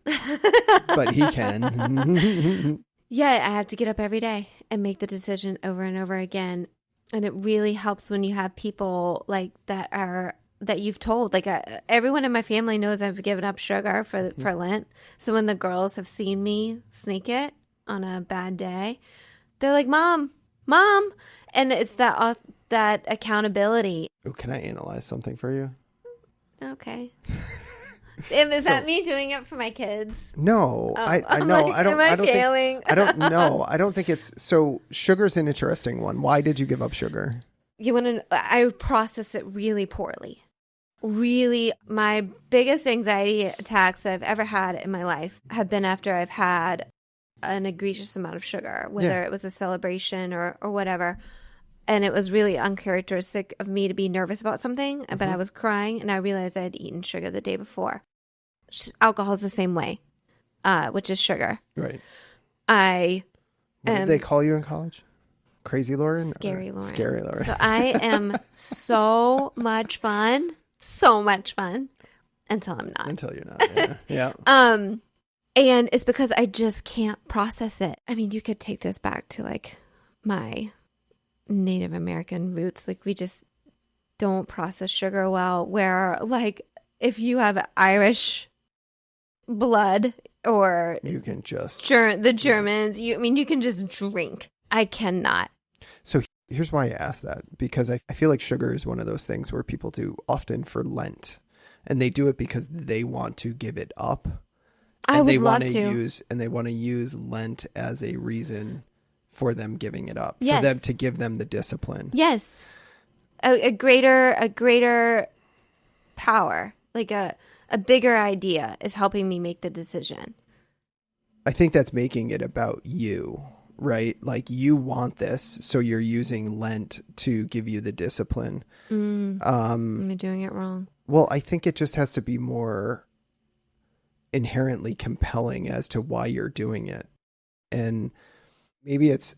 A: But he can.
B: Yeah, I have to get up every day and make the decision over and over again. And it really helps when you have people like that you've told. Like everyone in my family knows I've given up sugar for Lent. So when the girls have seen me sneak it on a bad day, they're like, Mom. And it's that accountability.
A: Oh, can I analyze something for you?
B: Okay. Is that me doing it for my kids?
A: No, I know.
B: Like,
A: I don't.
B: Am I
A: don't
B: failing?
A: Think, I don't know. I don't think it's so. Sugar's an interesting one. Why did you give up sugar?
B: You want to? I process it really poorly. Really, my biggest anxiety attacks that I've ever had in my life have been after I've had an egregious amount of sugar, whether it was a celebration or whatever. And it was really uncharacteristic of me to be nervous about something, but I was crying and I realized I had eaten sugar the day before. Alcohol is the same way, which is sugar.
A: Right.
B: I
A: What did they call you in college? Crazy Lauren?
B: Scary Lauren.
A: Scary Lauren.
B: So I am so much fun until I'm not.
A: Until you're not. Yeah. Yeah.
B: And it's because I just can't process it. I mean, you could take this back to like my Native American roots. Like we just don't process sugar well, where like if you have Irish blood or
A: you can just
B: the Germans, you can just drink. I cannot.
A: So here's why I asked that, because I feel like sugar is one of those things where people do often for Lent, and they do it because they want to give it up.
B: I would
A: they
B: love
A: want
B: to.
A: They want to use Lent as a reason for them giving it up,
B: Yes.
A: for them to give them the discipline.
B: Yes. A greater power, like a bigger idea is helping me make the decision.
A: I think that's making it about you, right? Like you want this, so you're using Lent to give you the discipline.
B: Am I doing it wrong?
A: Well, I think it just has to be more inherently compelling as to why you're doing it. And maybe it's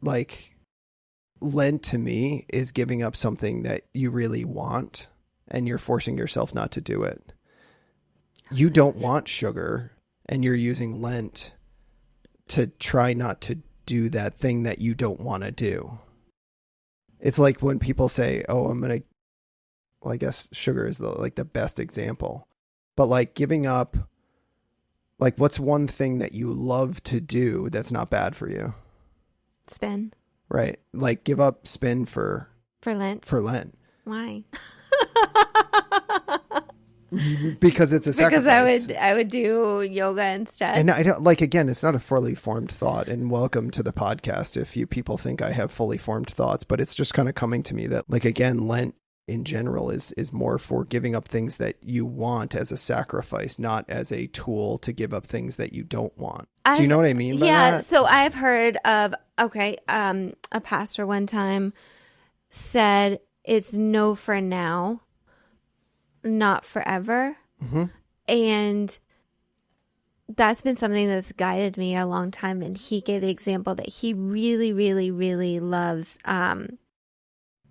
A: like Lent to me is giving up something that you really want, and you're forcing yourself not to do it. You don't want sugar, and you're using Lent to try not to do that thing that you don't want to do. It's like when people say, oh, well, I guess sugar is the best example, but like giving up, like what's one thing that you love to do that's not bad for you?
B: Spin.
A: Right. Like give up spin for
B: Lent. Why?
A: Because it's a sacrifice.
B: Because I would do yoga instead.
A: And I don't, like, again, it's not a fully formed thought, and welcome to the podcast if you people think I have fully formed thoughts, but it's just kind of coming to me that, like, again, Lent in general is more for giving up things that you want as a sacrifice, not as a tool to give up things that you don't want. Do you know what I mean by that?
B: So I've heard of, a pastor one time said it's no for now, not forever.
A: Mm-hmm.
B: And that's been something that's guided me a long time. And he gave the example that he really, really, really loves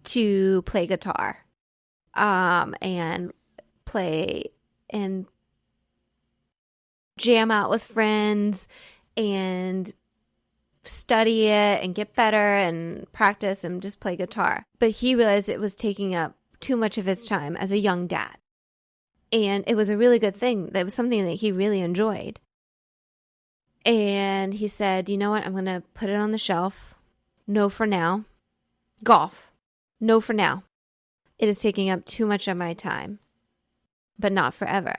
B: to play guitar and play and jam out with friends and study it and get better and practice and just play guitar. But he realized it was taking up too much of his time as a young dad. And it was a really good thing. That was something that he really enjoyed. And he said, you know what? I'm going to put it on the shelf. No for now. Golf. No for now. It is taking up too much of my time. But not forever.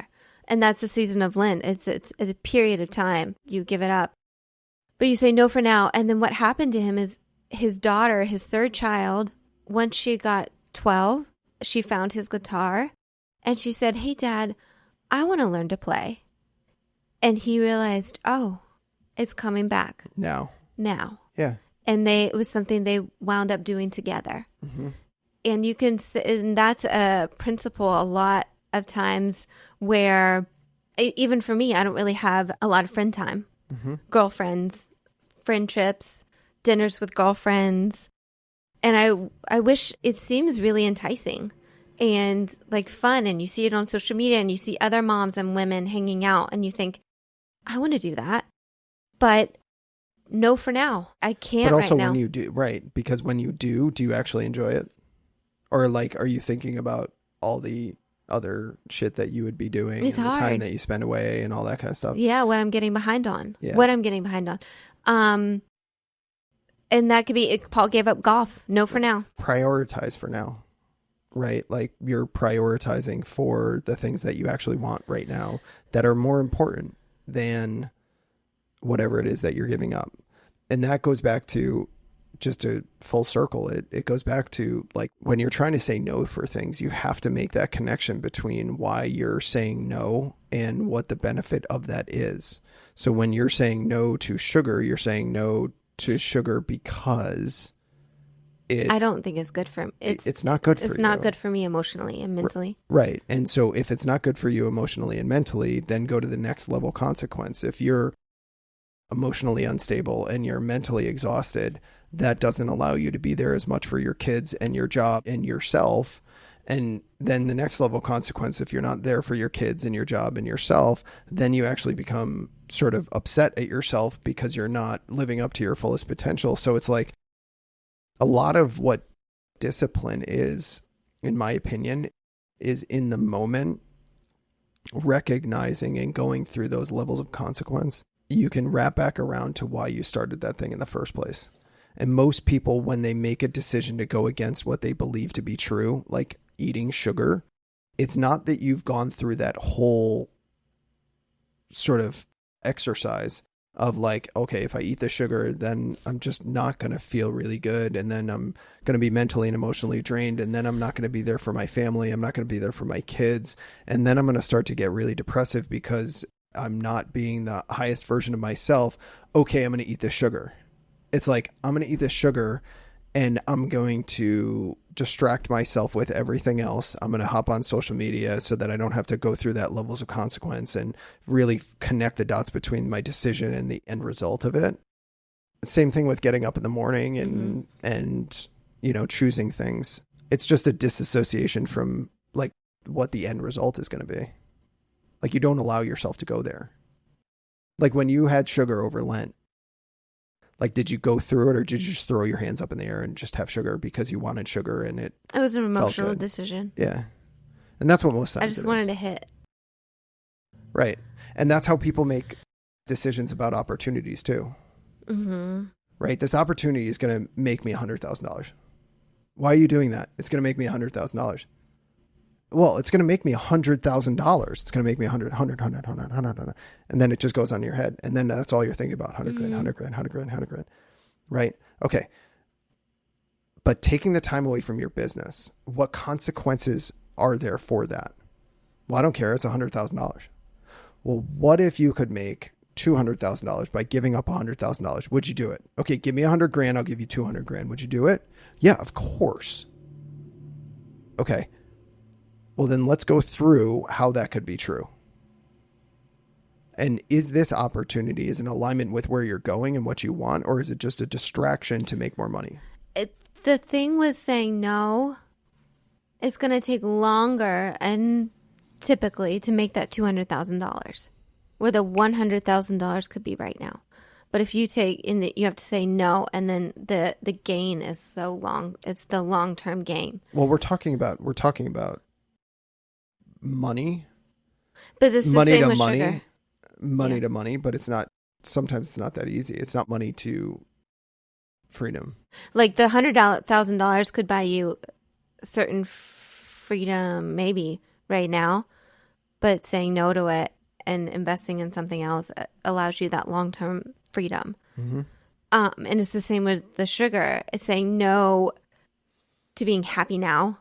B: And that's the season of Lent. It's a period of time. You give it up. But you say no for now. And then what happened to him is his daughter, his third child, once she got 12, she found his guitar. And she said, hey, Dad, I want to learn to play. And he realized, oh, it's coming back. Now.
A: Yeah.
B: And it was something they wound up doing together.
A: Mm-hmm.
B: And that's a principle a lot of times where, even for me, I don't really have a lot of friend time.
A: Mm-hmm.
B: Girlfriends, friend trips, dinners with girlfriends. And I wish, it seems really enticing and like fun, and you see it on social media and you see other moms and women hanging out and you think, I want to do that, but no for now. I can't. But also
A: right now. When you do, right? Because when you do you actually enjoy it? Or like, are you thinking about all the other shit that you would be doing
B: it's
A: and
B: hard.
A: The time that you spend away and all that kind of stuff?
B: Yeah, what I'm getting behind on. And that could be, Paul gave up golf. No for now.
A: Prioritize for now. Right? Like you're prioritizing for the things that you actually want right now that are more important than whatever it is that you're giving up. And that goes back to just a full circle. It goes back to like when you're trying to say no for things, you have to make that connection between why you're saying no and what the benefit of that is. So when you're saying no to sugar, you're saying no to sugar because
B: I don't think it's good for me.
A: It's not good for you.
B: It's not good for me emotionally and mentally.
A: Right. And so if it's not good for you emotionally and mentally, then go to the next level consequence. If you're emotionally unstable and you're mentally exhausted, that doesn't allow you to be there as much for your kids and your job and yourself. And then the next level consequence, if you're not there for your kids and your job and yourself, then you actually become sort of upset at yourself because you're not living up to your fullest potential. So it's like a lot of what discipline is, in my opinion, is in the moment, recognizing and going through those levels of consequence. You can wrap back around to why you started that thing in the first place. And most people, when they make a decision to go against what they believe to be true, like eating sugar, it's not that you've gone through that whole sort of exercise of like, okay, if I eat the sugar, then I'm just not going to feel really good. And then I'm going to be mentally and emotionally drained. And then I'm not going to be there for my family. I'm not going to be there for my kids. And then I'm going to start to get really depressive because I'm not being the highest version of myself. Okay, I'm going to eat this sugar. It's like, I'm going to eat this sugar and I'm going to distract myself with everything else. I'm going to hop on social media so that I don't have to go through that levels of consequence and really connect the dots between my decision and the end result of it. Same thing with getting up in the morning and you know, choosing things. It's just a disassociation from like what the end result is going to be. Like you don't allow yourself to go there. Like when you had sugar over Lent, like, did you go through it or did you just throw your hands up in the air and just have sugar because you wanted sugar and it
B: was an emotional decision.
A: Yeah. And that's what most times
B: I just wanted to hit.
A: Right. And that's how people make decisions about opportunities too. Mm-hmm. Right. This opportunity is going to make me $100,000. Why are you doing that? It's going to make me $100,000. Well, it's going to make me $100,000. It's going to make me 100. And then it just goes on your head. And then that's all you're thinking about. 100 grand, 100 grand, 100 grand, 100 grand. Right. Okay. But taking the time away from your business, what consequences are there for that? Well, I don't care. It's $100,000. Well, what if you could make $200,000 by giving up $100,000? Would you do it? Okay. Give me 100 grand. I'll give you 200 grand. Would you do it? Yeah, of course. Okay. Well, then let's go through how that could be true. And is this opportunity is in alignment with where you're going and what you want, or is it just a distraction to make more money?
B: The thing with saying no, it's going to take longer and typically to make that $200,000, where the $100,000 could be right now. But if you you have to say no, and then the gain is so long. It's the long-term gain.
A: Well, we're talking about money,
B: but this is
A: money
B: the same
A: to
B: with
A: money,
B: sugar.
A: money to money, but it's not. Sometimes it's not that easy. It's not money to freedom.
B: Like the $100,000 could buy you certain freedom, maybe right now, but saying no to it and investing in something else allows you that long-term freedom. Mm-hmm. And it's the same with the sugar. It's saying no to being happy now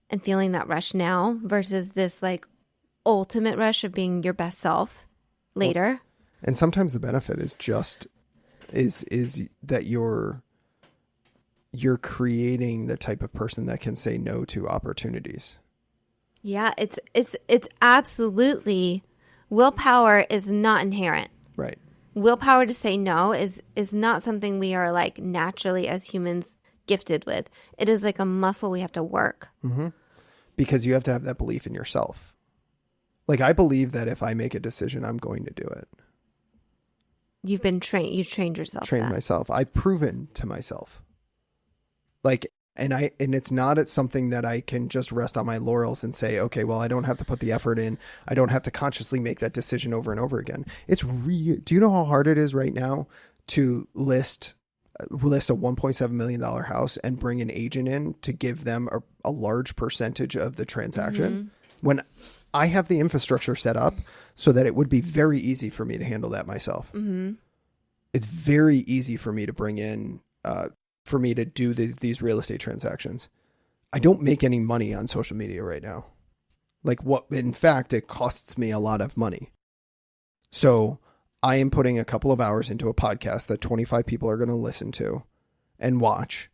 B: and feeling that rush now versus this like ultimate rush of being your best self later. Well,
A: and sometimes the benefit is just is that you're creating the type of person that can say no to opportunities.
B: Yeah, it's absolutely, willpower is not inherent.
A: Right.
B: Willpower to say no is not something we are like naturally as humans gifted with. It is like a muscle we have to work. Mm-hmm.
A: Because you have to have that belief in yourself. Like I believe that if I make a decision, I'm going to do it.
B: You've been trained. You've trained yourself.
A: Trained myself. I've proven to myself. Like, and it's not something that I can just rest on my laurels and say, okay, well, I don't have to put the effort in. I don't have to consciously make that decision over and over again. It's real. Do you know how hard it is right now to list a $1.7 million house and bring an agent in to give them a large percentage of the transaction? Mm-hmm. When I have the infrastructure set up so that it would be very easy for me to handle that myself. Mm-hmm. It's very easy for me to bring in, for me to do these real estate transactions. I don't make any money on social media right now. Like in fact, it costs me a lot of money. So I am putting a couple of hours into a podcast that 25 people are going to listen to and watch.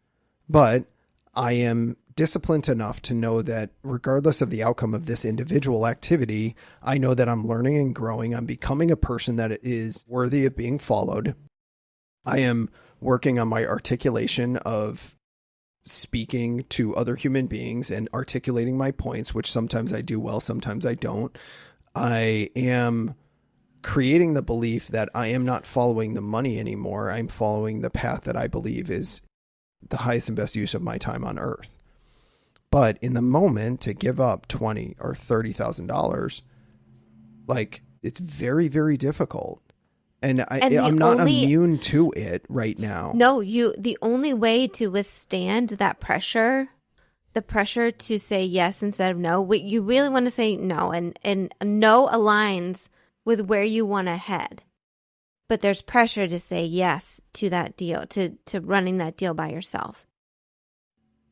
A: But I am disciplined enough to know that regardless of the outcome of this individual activity, I know that I'm learning and growing. I'm becoming a person that is worthy of being followed. I am working on my articulation of speaking to other human beings and articulating my points, which sometimes I do well, sometimes I don't. I am creating the belief that I am not following the money anymore. I'm following the path that I believe is the highest and best use of my time on earth. But in the moment, to give up $20,000 or $30,000, like, it's very, very difficult. And I'm not immune to it right now.
B: No, the only way to withstand that pressure, the pressure to say yes instead of no, you really want to say no, and no aligns with where you want to head. But there's pressure to say yes to that deal, to running that deal by yourself.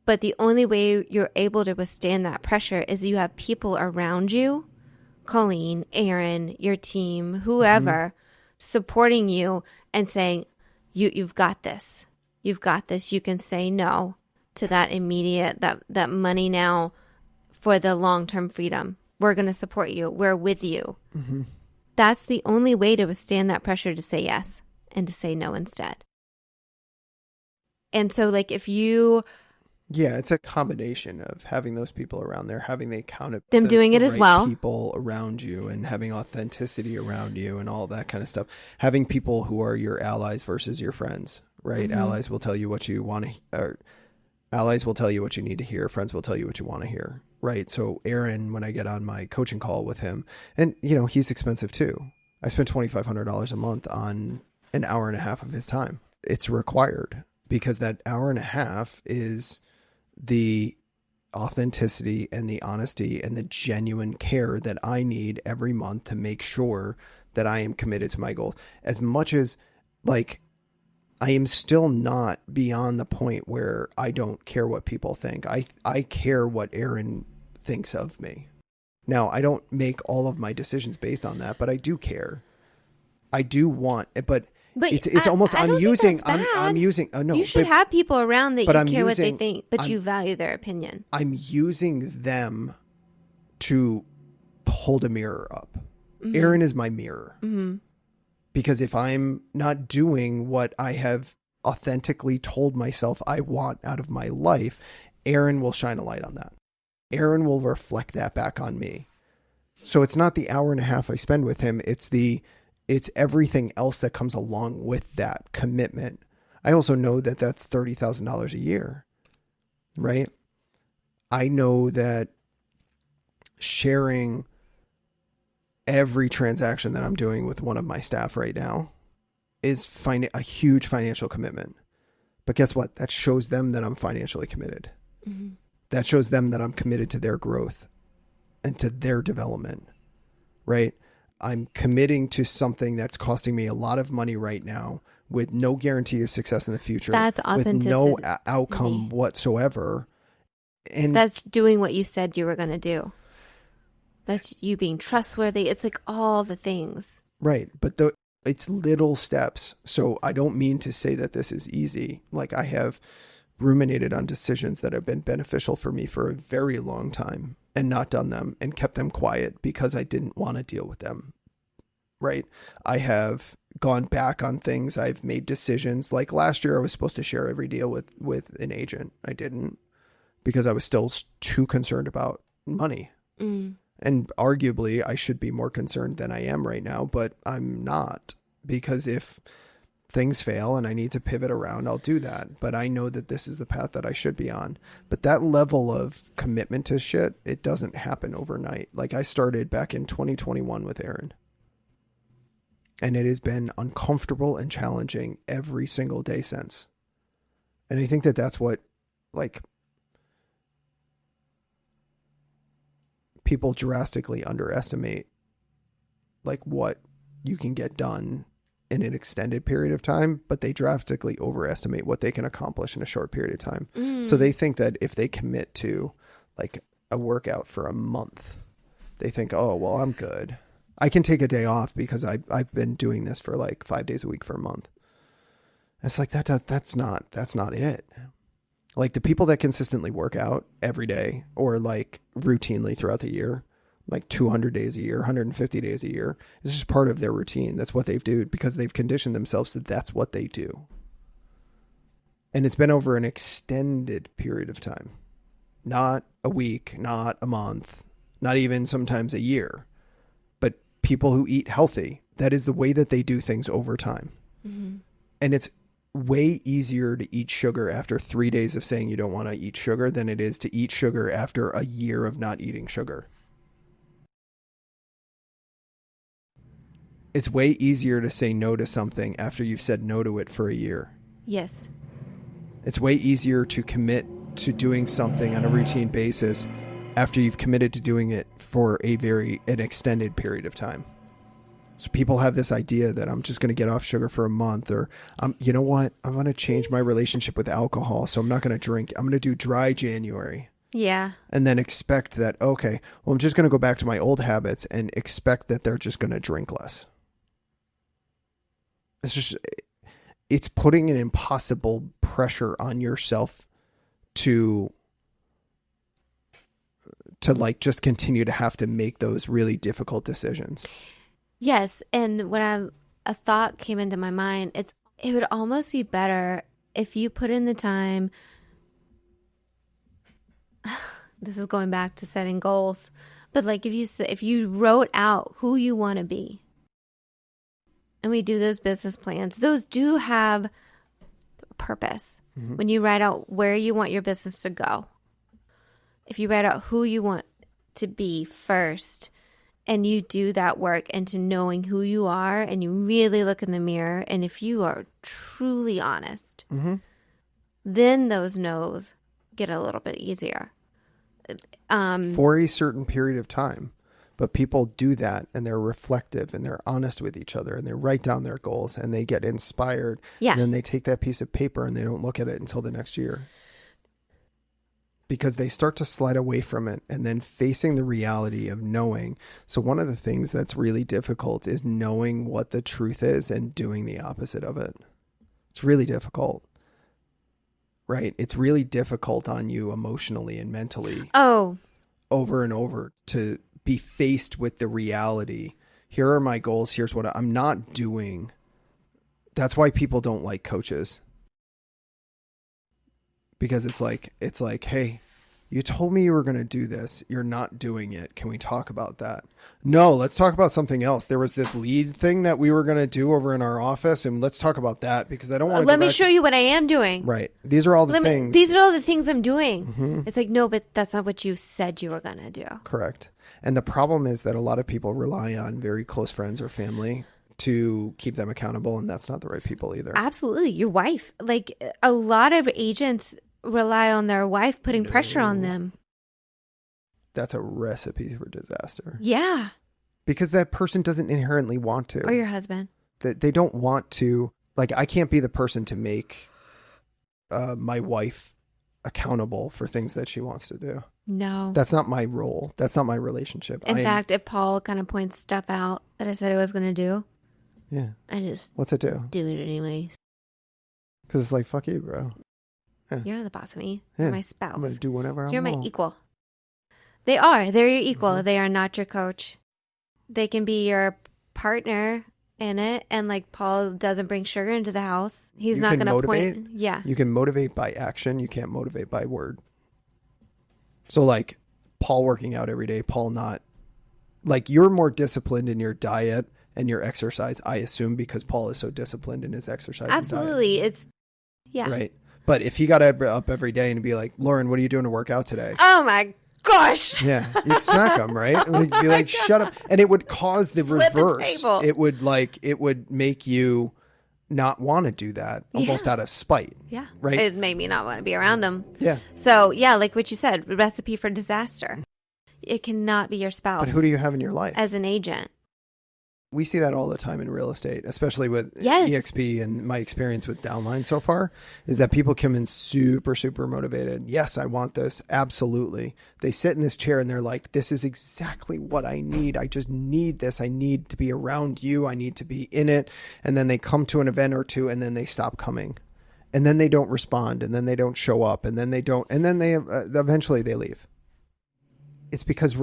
B: But the only way you're able to withstand that pressure is you have people around you, Colleen, Aaron, your team, whoever, supporting you and saying, you've got this. You've got this. You can say no to that immediate, that money now for the long-term freedom. We're going to support you. We're with you. Mm-hmm. That's the only way to withstand that pressure to say yes and to say no instead. And so, like, if you...
A: Yeah, it's a combination of having those people around there, having the accountability,
B: them doing it as well,
A: people around you, and having authenticity around you, and all that kind of stuff. Having people who are your allies versus your friends, right? Mm-hmm. Allies will tell you what you want to, or allies will tell you what you need to hear. Friends will tell you what you want to hear, right? So Aaron, when I get on my coaching call with him, and he's expensive too. I spend $2,500 a month on an hour and a half of his time. It's required because that hour and a half is the authenticity and the honesty and the genuine care that I need every month to make sure that I am committed to my goals. As much as, like, I am still not beyond the point where I don't care what people think. I care what Aaron thinks of me. Now, I don't make all of my decisions based on that, but I do care. I do want it, but it's almost I'm using no,
B: you should have people around that you care what they think, but you value their opinion.
A: I'm using them to hold a mirror up. Mm-hmm. Aaron is my mirror. Mm-hmm. Because if I'm not doing what I have authentically told myself I want out of my life, Aaron will shine a light on that. Aaron will reflect that back on me. So it's not the hour and a half I spend with him. It's everything else that comes along with that commitment. I also know that that's $30,000 a year, right? I know that sharing every transaction that I'm doing with one of my staff right now is a huge financial commitment. But guess what? That shows them that I'm financially committed. Mm-hmm. That shows them that I'm committed to their growth and to their development, right? I'm committing to something that's costing me a lot of money right now with no guarantee of success in the future.
B: That's authenticity.
A: With no outcome whatsoever. And
B: that's doing what you said you were going to do. That's you being trustworthy. It's like all the things.
A: Right. But it's little steps. So I don't mean to say that this is easy. Like, I have ruminated on decisions that have been beneficial for me for a very long time and not done them and kept them quiet because I didn't want to deal with them. Right. I have gone back on things. I've made decisions. Like last year, I was supposed to share every deal with an agent. I didn't because I was still too concerned about money. Mm. And arguably, I should be more concerned than I am right now, but I'm not, because if things fail and I need to pivot around, I'll do that. But I know that this is the path that I should be on. But that level of commitment to shit, it doesn't happen overnight. Like, I started back in 2021 with Aaron. And it has been uncomfortable and challenging every single day since. And I think that that's what, like, people drastically underestimate, like, what you can get done in an extended period of time, but they drastically overestimate what they can accomplish in a short period of time. Mm. So they think that if they commit to, like, a workout for a month, they think, oh, well, I'm good. I can take a day off because I've been doing this for like 5 days a week for a month. It's like, that's not it. Like the people that consistently work out every day or like routinely throughout the year, like 200 days a year, 150 days a year, it's just part of their routine. That's what they've do because they've conditioned themselves that that's what they do. And it's been over an extended period of time, not a week, not a month, not even sometimes a year, but people who eat healthy, that is the way that they do things over time. Mm-hmm. And it's way easier to eat sugar after 3 days of saying you don't want to eat sugar than it is to eat sugar after a year of not eating sugar. It's way easier to say no to something after you've said no to it for a year.
B: Yes.
A: It's way easier to commit to doing something on a routine basis after you've committed to doing it for an extended period of time. So people have this idea that I'm just going to get off sugar for a month, or you know what? I'm going to change my relationship with alcohol. So I'm not going to drink. I'm going to do dry January.
B: Yeah. And
A: then expect that, okay, well, I'm just going to go back to my old habits and expect that they're just going to drink less. It's putting an impossible pressure on yourself to like just continue to have to make those really difficult decisions.
B: Yes, and when a thought came into my mind, it would almost be better if you put in the time. This is going back to setting goals, but like if you wrote out who you want to be, and we do those business plans, those do have purpose. Mm-hmm. When you write out where you want your business to go, if you write out who you want to be first, and you do that work into knowing who you are, and you really look in the mirror, and if you are truly honest, mm-hmm. then those no's get a little bit easier.
A: For a certain period of time. But people do that, and they're reflective, and they're honest with each other, and they write down their goals, and they get inspired.
B: Yeah.
A: And then they take that piece of paper, and they don't look at it until the next year. Because they start to slide away from it, and then facing the reality of knowing. So one of the things that's really difficult is knowing what the truth is and doing the opposite of it. It's really difficult. Right? It's really difficult on you emotionally and mentally.
B: Oh.
A: Over and over to be faced with the reality. Here are my goals. Here's what I'm not doing. That's why people don't like coaches. Because it's like, hey, you told me you were going to do this. You're not doing it. Can we talk about that? No, let's talk about something else. There was this lead thing that we were going to do over in our office, and let's talk about that because I don't want to.
B: Let me show you what I am doing.
A: Right. These are all the things.
B: These are all the things I'm doing. Mm-hmm. It's like, no, but that's not what you said you were going to do.
A: Correct. And the problem is that a lot of people rely on very close friends or family to keep them accountable, and that's not the right people either.
B: Absolutely. Your wife. Like a lot of agents rely on their wife putting pressure on them.
A: That's a recipe for disaster.
B: Yeah.
A: Because that person doesn't inherently want to.
B: Or your husband.
A: They don't want to. Like, I can't be the person to make my wife accountable for things that she wants to do.
B: No.
A: That's not my role. That's not my relationship.
B: In fact, if Paul kind of points stuff out that I said I was going to do.
A: Yeah.
B: I just.
A: What's it do?
B: Do it anyways.
A: Because it's like, fuck you, bro.
B: Yeah. You're not the boss of me. Yeah. You're my spouse.
A: I'm going to do whatever I want.
B: You're my equal. They are. They're your equal. Mm-hmm. They are not your coach. They can be your partner in it. And like Paul doesn't bring sugar into the house. He's not going to point. Yeah.
A: You can motivate by action. You can't motivate by word. So like Paul working out every day, Paul not. Like you're more disciplined in your diet and your exercise, I assume, because Paul is so disciplined in his exercise.
B: Absolutely.
A: And diet.
B: It's, yeah.
A: Right. But if he got up every day and be like, Lauren, what are you doing to work out today?
B: Oh my gosh.
A: Yeah. You'd smack him, right? Like, be like, shut up. And it would cause the reverse. It would make you not want to do that almost out of spite.
B: Yeah.
A: Right.
B: It made me not want to be around him.
A: Yeah.
B: So yeah, like what you said, recipe for disaster. It cannot be your spouse.
A: But who do you have in your life?
B: As an agent.
A: We see that all the time in real estate, especially with EXP, and my experience with downline so far is that people come in super, super motivated. Yes, I want this. Absolutely. They sit in this chair and they're like, this is exactly what I need. I just need this. I need to be around you. I need to be in it. And then they come to an event or two and then they stop coming. and then they don't respond, and then they don't show up, and then they don't, and then they eventually they leave. It's because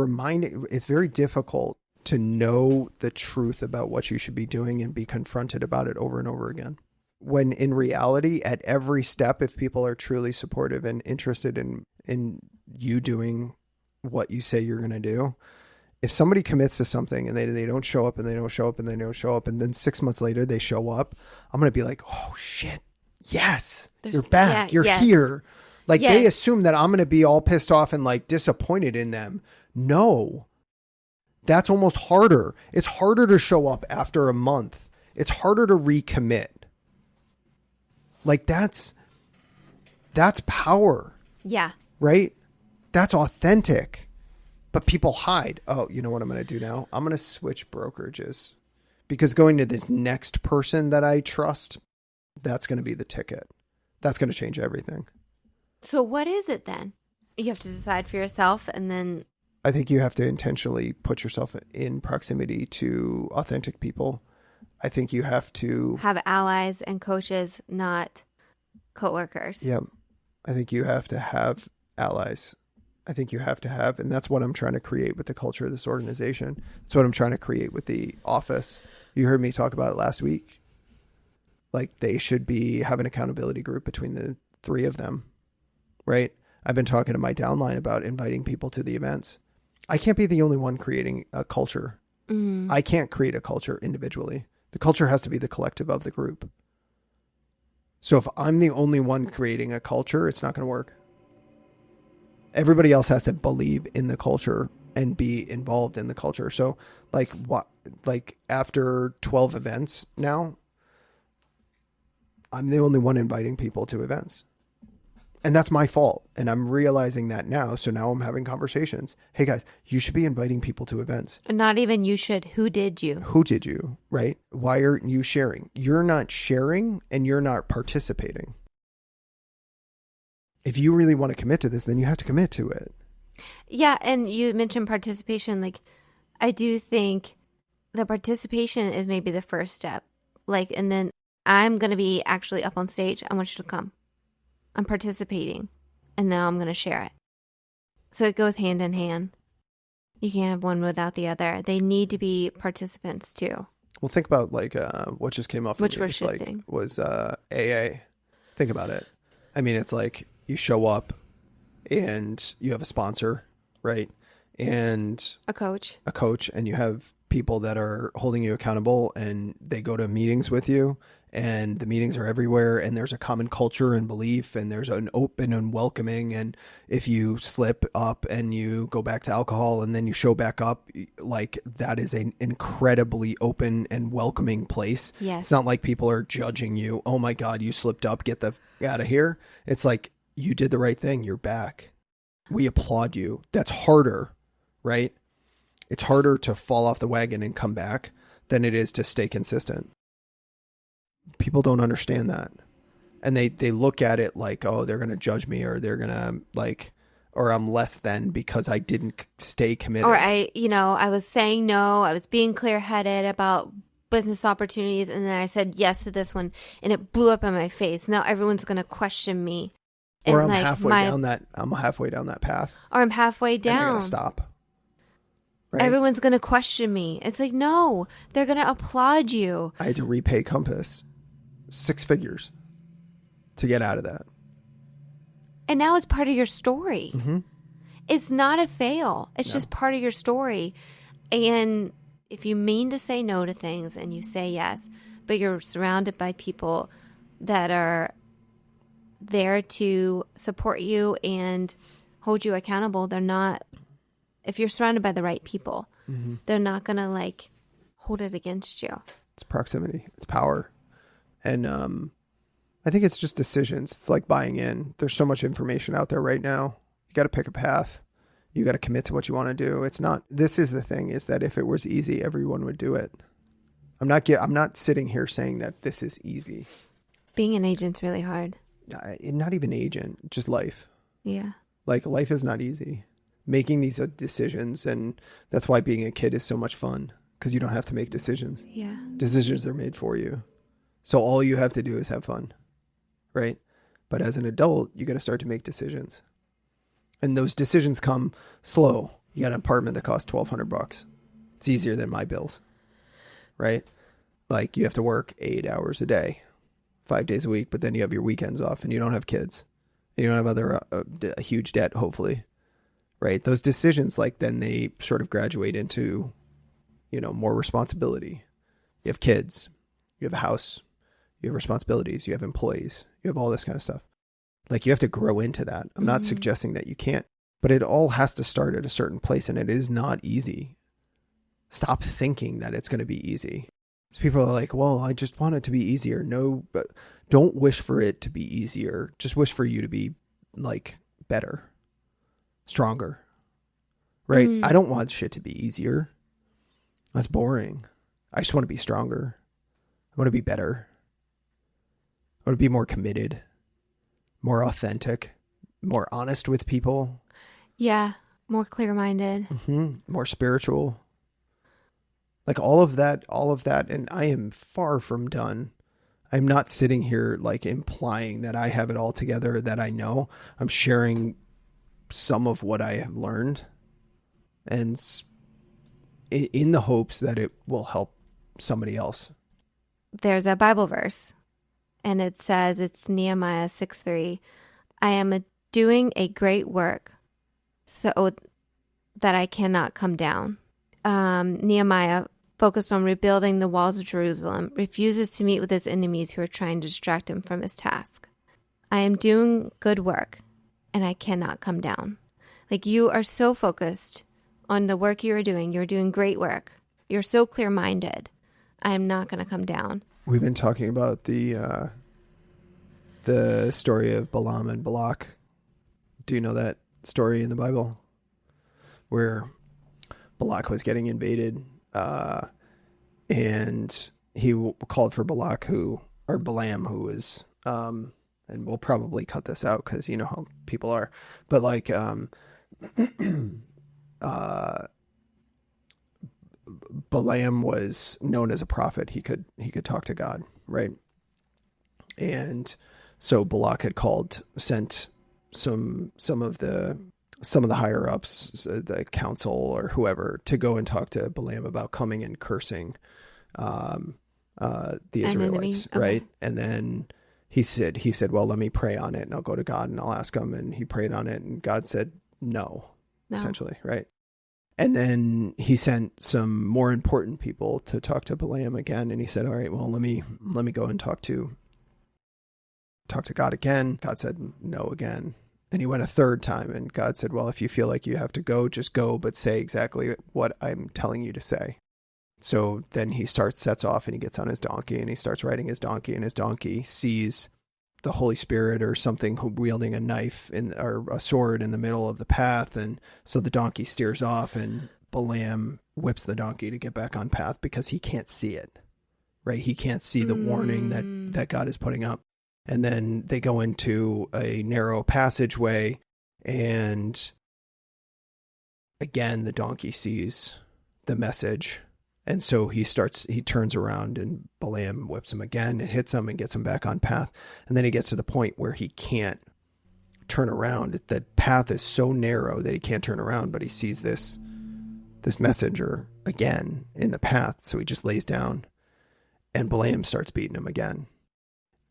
A: it's very difficult to know the truth about what you should be doing and be confronted about it over and over again. When in reality, at every step, if people are truly supportive and interested in you doing what you say you're going to do, if somebody commits to something and they don't show up and they don't show up and they don't show up, and then 6 months later they show up, I'm going to be like, oh shit, yes, you're back, you're here. Like they assume that I'm going to be all pissed off and like disappointed in them. No. That's almost harder. It's harder to show up after a month. It's harder to recommit. Like that's power.
B: Yeah.
A: Right? That's authentic. But people hide. Oh, you know what I'm going to do now? I'm going to switch brokerages. Because going to the next person that I trust, that's going to be the ticket. That's going to change everything.
B: So what is it then? You have to decide for yourself, and then...
A: I think you have to intentionally put yourself in proximity to authentic people. I think you have to... have
B: allies and coaches, not coworkers.
A: Yeah. I think you have to have allies. I think you have to have, and that's what I'm trying to create with the culture of this organization. That's what I'm trying to create with the office. You heard me talk about it last week. Like they should have an accountability group between the three of them, right? I've been talking to my downline about inviting people to the events. I can't be the only one creating a culture. Mm. I can't create a culture individually. The culture has to be the collective of the group. So if I'm the only one creating a culture, it's not going to work. Everybody else has to believe in the culture and be involved in the culture. So like after 12 events now, I'm the only one inviting people to events. And that's my fault. And I'm realizing that now. So now I'm having conversations. Hey guys, you should be inviting people to events.
B: And not even you should. Who did you?
A: Who did you? Right? Why aren't you sharing? You're not sharing and you're not participating. If you really want to commit to this, then you have to commit to it.
B: Yeah. And you mentioned participation. Like, I do think the participation is maybe the first step. Like, and then I'm going to be actually up on stage. I want you to come. I'm participating, and then I'm going to share it. So it goes hand in hand. You can't have one without the other. They need to be participants too.
A: Well, think about like what just came off.
B: Which we're shifting.
A: Like, was AA. Think about it. I mean, it's like you show up, and you have a sponsor, right? And
B: a coach,
A: and you have people that are holding you accountable, and they go to meetings with you. And the meetings are everywhere, and there's a common culture and belief, and there's an open and welcoming. And if you slip up and you go back to alcohol and then you show back up, like that is an incredibly open and welcoming place.
B: Yes.
A: It's not like people are judging you. Oh my God, you slipped up. Get the out of here. It's like you did the right thing. You're back. We applaud you. That's harder, right? It's harder to fall off the wagon and come back than it is to stay consistent. People don't understand that. And they look at it like, oh, they're going to judge me, or they're going to like, or I'm less than because I didn't stay committed.
B: Or I was saying no, I was being clear-headed about business opportunities. And then I said yes to this one and it blew up in my face. Now everyone's going to question me.
A: Or I'm halfway down that path.
B: Or I'm halfway down.
A: And they're going to stop. Right?
B: Everyone's going to question me. It's like, no, they're going to applaud you.
A: I had to repay Compass 6 figures to get out of that.
B: And now it's part of your story.
A: Mm-hmm.
B: It's not a fail. It's just part of your story. And if you mean to say no to things and you say yes, but you're surrounded by people that are there to support you and hold you accountable, they're not, if you're surrounded by the right people, mm-hmm. they're not going to like hold it against you.
A: It's proximity. It's power. And I think it's just decisions. It's like buying in. There's so much information out there right now. You got to pick a path. You got to commit to what you want to do. It's not, this is the thing, is that if it was easy, everyone would do it. I'm not sitting here saying that this is easy.
B: Being an agent's really hard.
A: Not even agent, just life.
B: Yeah.
A: Like life is not easy. Making these decisions, and that's why being a kid is so much fun, because you don't have to make decisions.
B: Yeah.
A: Decisions are made for you. So all you have to do is have fun. right? But as an adult, you got to start to make decisions. And those decisions come slow. You got an apartment that costs $1,200. It's easier than my bills, right? Like you have to work 8 hours a day, 5 days a week, but then you have your weekends off and you don't have kids. You don't have other a huge debt, hopefully, right? Those decisions, like then they sort of graduate into, more responsibility. You have kids, you have a house, you have responsibilities, you have employees, you have all this kind of stuff. Like you have to grow into that. I'm not suggesting that you can't, but it all has to start at a certain place and it is not easy. Stop thinking that it's going to be easy. So people are like, well, I just want it to be easier. No, but don't wish for it to be easier. Just wish for you to be like better, stronger, right? I don't want shit to be easier. That's boring. I just want to be stronger. I want to be better. I want to be more committed, more authentic, more honest with people.
B: Yeah. More clear-minded.
A: More spiritual. Like all of that. And I am far from done. I'm not sitting here like implying that I have it all together, that I know. I'm sharing some of what I have learned and in the hopes that it will help somebody else.
B: There's a Bible verse and it says, it's Nehemiah 6:3. I am doing a great work so that I cannot come down. Nehemiah, focused on rebuilding the walls of Jerusalem, refuses to meet with his enemies who are trying to distract him from his task. I am doing good work and I cannot come down. Like you are so focused on the work you are doing. You're doing great work. You're so clear-minded. I am not going to come down.
A: We've been talking about the story of Balaam and Balak. Do you know that story in the Bible? Where Balak was getting invaded, and he called for Balaam, who was, and we'll probably cut this out because you know how people are, but like, Balaam was known as a prophet. He could talk to God, right? And so Balak had sent some of the higher ups, the council or whoever, to go and talk to Balaam about coming and cursing the Israelites, okay. Right? And then he said, well, let me pray on it and I'll go to God and I'll ask him. And he prayed on it and God said no. Essentially, right? And then he sent some more important people to talk to Balaam again. And he said, all right, well, let me go and talk to God again. God said no again. And he went a third time and God said, well, if you feel like you have to go, just go, but say exactly what I'm telling you to say. So then he sets off and he gets on his donkey and he starts riding his donkey, and his donkey sees the Holy Spirit or something wielding a knife or a sword in the middle of the path. And so the donkey steers off and Balaam whips the donkey to get back on path because he can't see it, right? He can't see the warning that God is putting up. And then they go into a narrow passageway, and again, the donkey sees the message. And so he turns around and Balaam whips him again and hits him and gets him back on path. And then he gets to the point where he can't turn around. The path is so narrow that he can't turn around, but he sees this messenger again in the path. So he just lays down and Balaam starts beating him again.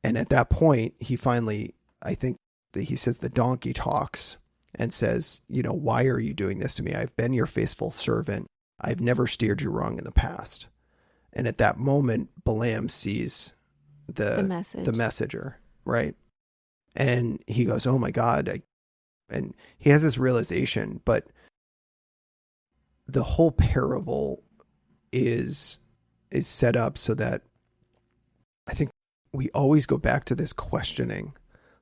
A: And at that point, he finally, I think that he says the donkey talks and says, why are you doing this to me? I've been your faithful servant. I've never steered you wrong in the past. And at that moment, Balaam sees the messenger, right? And he goes, oh my God. And he has this realization, but the whole parable is set up so that I think we always go back to this questioning.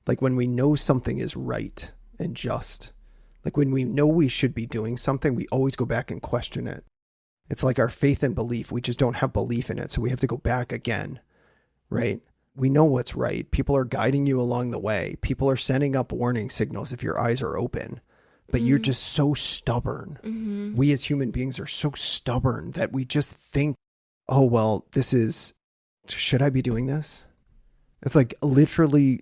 A: Like when we know something is right and just, like when we know we should be doing something, we always go back and question it. It's like our faith and belief. We just don't have belief in it. So we have to go back again, right? We know what's right. People are guiding you along the way. People are sending up warning signals if your eyes are open, but you're just so stubborn. Mm-hmm. We as human beings are so stubborn that we just think, oh, well, should I be doing this? It's like literally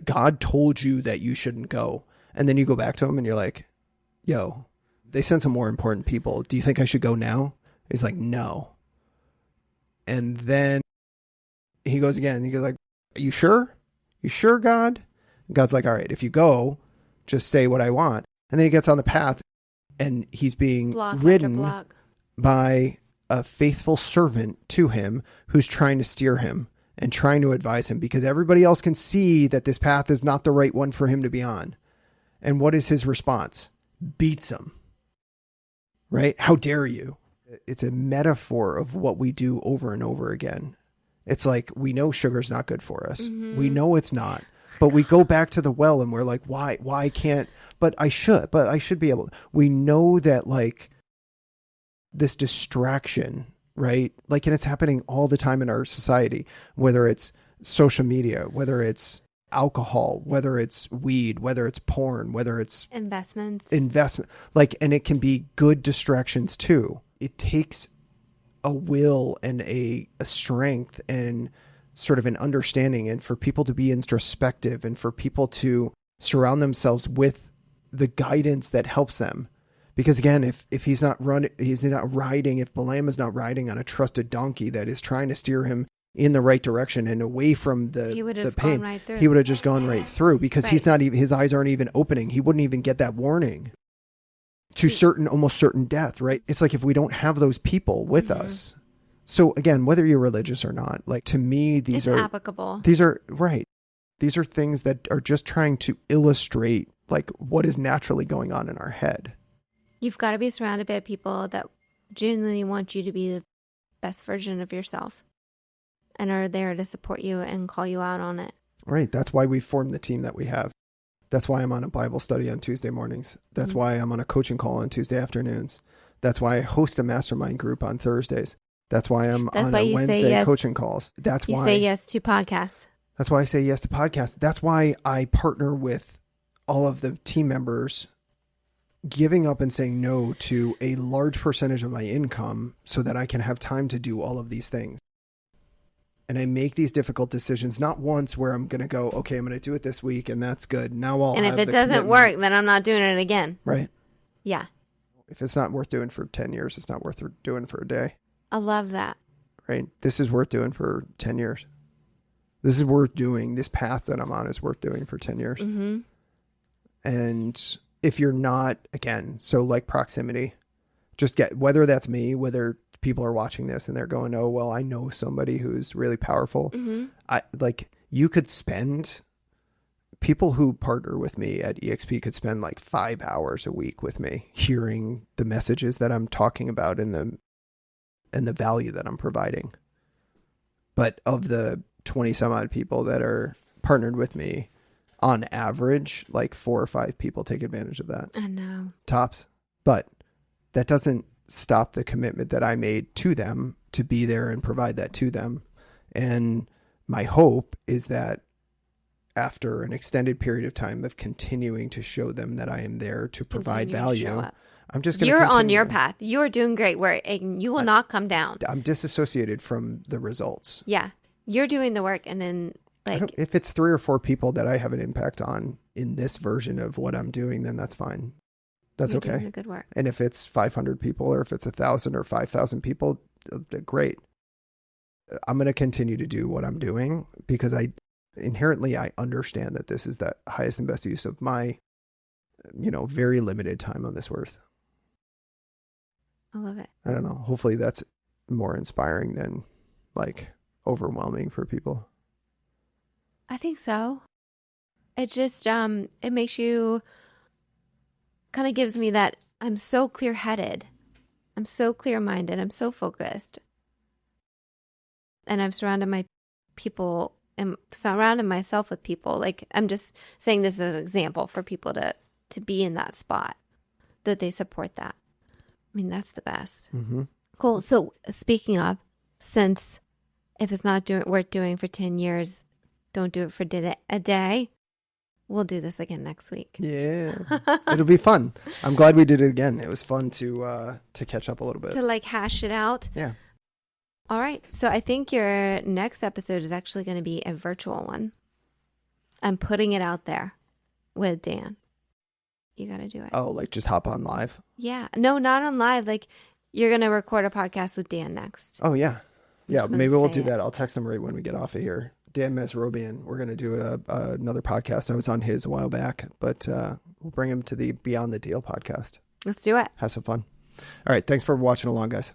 A: God told you that you shouldn't go. And then you go back to him and you're like, yo, they sent some more important people. Do you think I should go now? He's like, no. And then he goes again. He goes like, are you sure? You sure, God? And God's like, all right, if you go, just say what I want. And then he gets on the path and he's being ridden by a faithful servant to him who's trying to steer him and trying to advise him, because everybody else can see that this path is not the right one for him to be on. And what is his response? Beats him. Right? How dare you? It's a metaphor of what we do over and over again. It's like, we know sugar's not good for us. Mm-hmm. We know it's not, but we go back to the well and we're like, why can't, but I should be able. We know that, like, this distraction, right? Like, and it's happening all the time in our society, whether it's social media, whether it's alcohol, whether it's weed, whether it's porn, whether it's investment, like, and it can be good distractions too. It takes a will and a strength and sort of an understanding, and for people to be introspective and for people to surround themselves with the guidance that helps them. Because again, if he's not riding, if Balaam is not riding on a trusted donkey that is trying to steer him in the right direction and away from the pain, right, he would have just gone right through, because he's not even, his eyes aren't even opening. He wouldn't even get that warning to almost certain death, right? It's like, if we don't have those people with us. So again, whether you're religious or not, like, to me, these are applicable. These are right. These are things that are just trying to illustrate, like, what is naturally going on in our head.
B: You've got to be surrounded by people that genuinely want you to be the best version of yourself and are there to support you and call you out on it.
A: Right. That's why we formed the team that we have. That's why I'm on a Bible study on Tuesday mornings. That's why I'm on a coaching call on Tuesday afternoons. That's why I host a mastermind group on Thursdays. That's why I'm on a Wednesday coaching calls. That's why you
B: say yes to podcasts.
A: That's why I say yes to podcasts. That's why I partner with all of the team members, giving up and saying no to a large percentage of my income so that I can have time to do all of these things. And I make these difficult decisions, not once where I'm going to go, okay, I'm going to do it this week and that's good. Now I'll
B: And if it doesn't work, then I'm not doing it again.
A: Right.
B: Yeah.
A: If it's not worth doing for 10 years, it's not worth doing for a day.
B: I love that.
A: Right. This is worth doing for 10 years. This is worth doing. This path that I'm on is worth doing for 10 years. Mm-hmm. And if you're not, again, so like proximity, just get, whether that's me, whether people are watching this and they're going, oh, well, I know somebody who's really powerful. Mm-hmm. You could spend, people who partner with me at EXP could spend like 5 hours a week with me, hearing the messages that I'm talking about and the value that I'm providing. But of the 20 some odd people that are partnered with me, on average, like 4 or 5 people take advantage of that.
B: I know.
A: Tops. But that doesn't stop the commitment that I made to them to be there and provide that to them. And my hope is that after an extended period of time of continuing to show them that I am there to provide value, I'm just going to
B: You're on your path. You're doing great work and you will not come down.
A: I'm disassociated from the results.
B: Yeah. You're doing the work, and then
A: if it's 3 or 4 people that I have an impact on in this version of what I'm doing, then that's fine. That's okay.
B: Doing good work.
A: And if it's 500 people or if it's 1,000 or 5,000 people, great. I'm going to continue to do what I'm doing because I understand that this is the highest and best use of my, very limited time on this earth.
B: I love it.
A: I don't know. Hopefully that's more inspiring than like overwhelming for people.
B: I think so. It just, it makes you, kind of gives me that I'm so clear-headed. I'm so clear-minded. I'm so focused. And I've surrounded myself with people. Like, I'm just saying this as an example for people to be in that spot, that they support that. I mean, that's the best. Mm-hmm. Cool. So speaking of, since if it's not worth doing for 10 years, don't do it for a day. We'll do this again next week.
A: Yeah. It'll be fun. I'm glad we did it again. It was fun to catch up a little bit.
B: To like hash it out.
A: Yeah.
B: All right. So I think your next episode is actually going to be a virtual one. I'm putting it out there with Dan. You got to do it.
A: Oh, like just hop on live?
B: Yeah. No, not on live. Like you're going to record a podcast with Dan next.
A: Oh, yeah. Yeah,
B: just gonna
A: maybe we'll
B: say
A: do
B: it.
A: that. I'll text him right when we get off of here. Dan Mesrobian, we're going to do another podcast. I was on his a while back, but we'll bring him to the Beyond the Deal podcast.
B: Let's do it.
A: Have some fun. All right. Thanks for watching along, guys.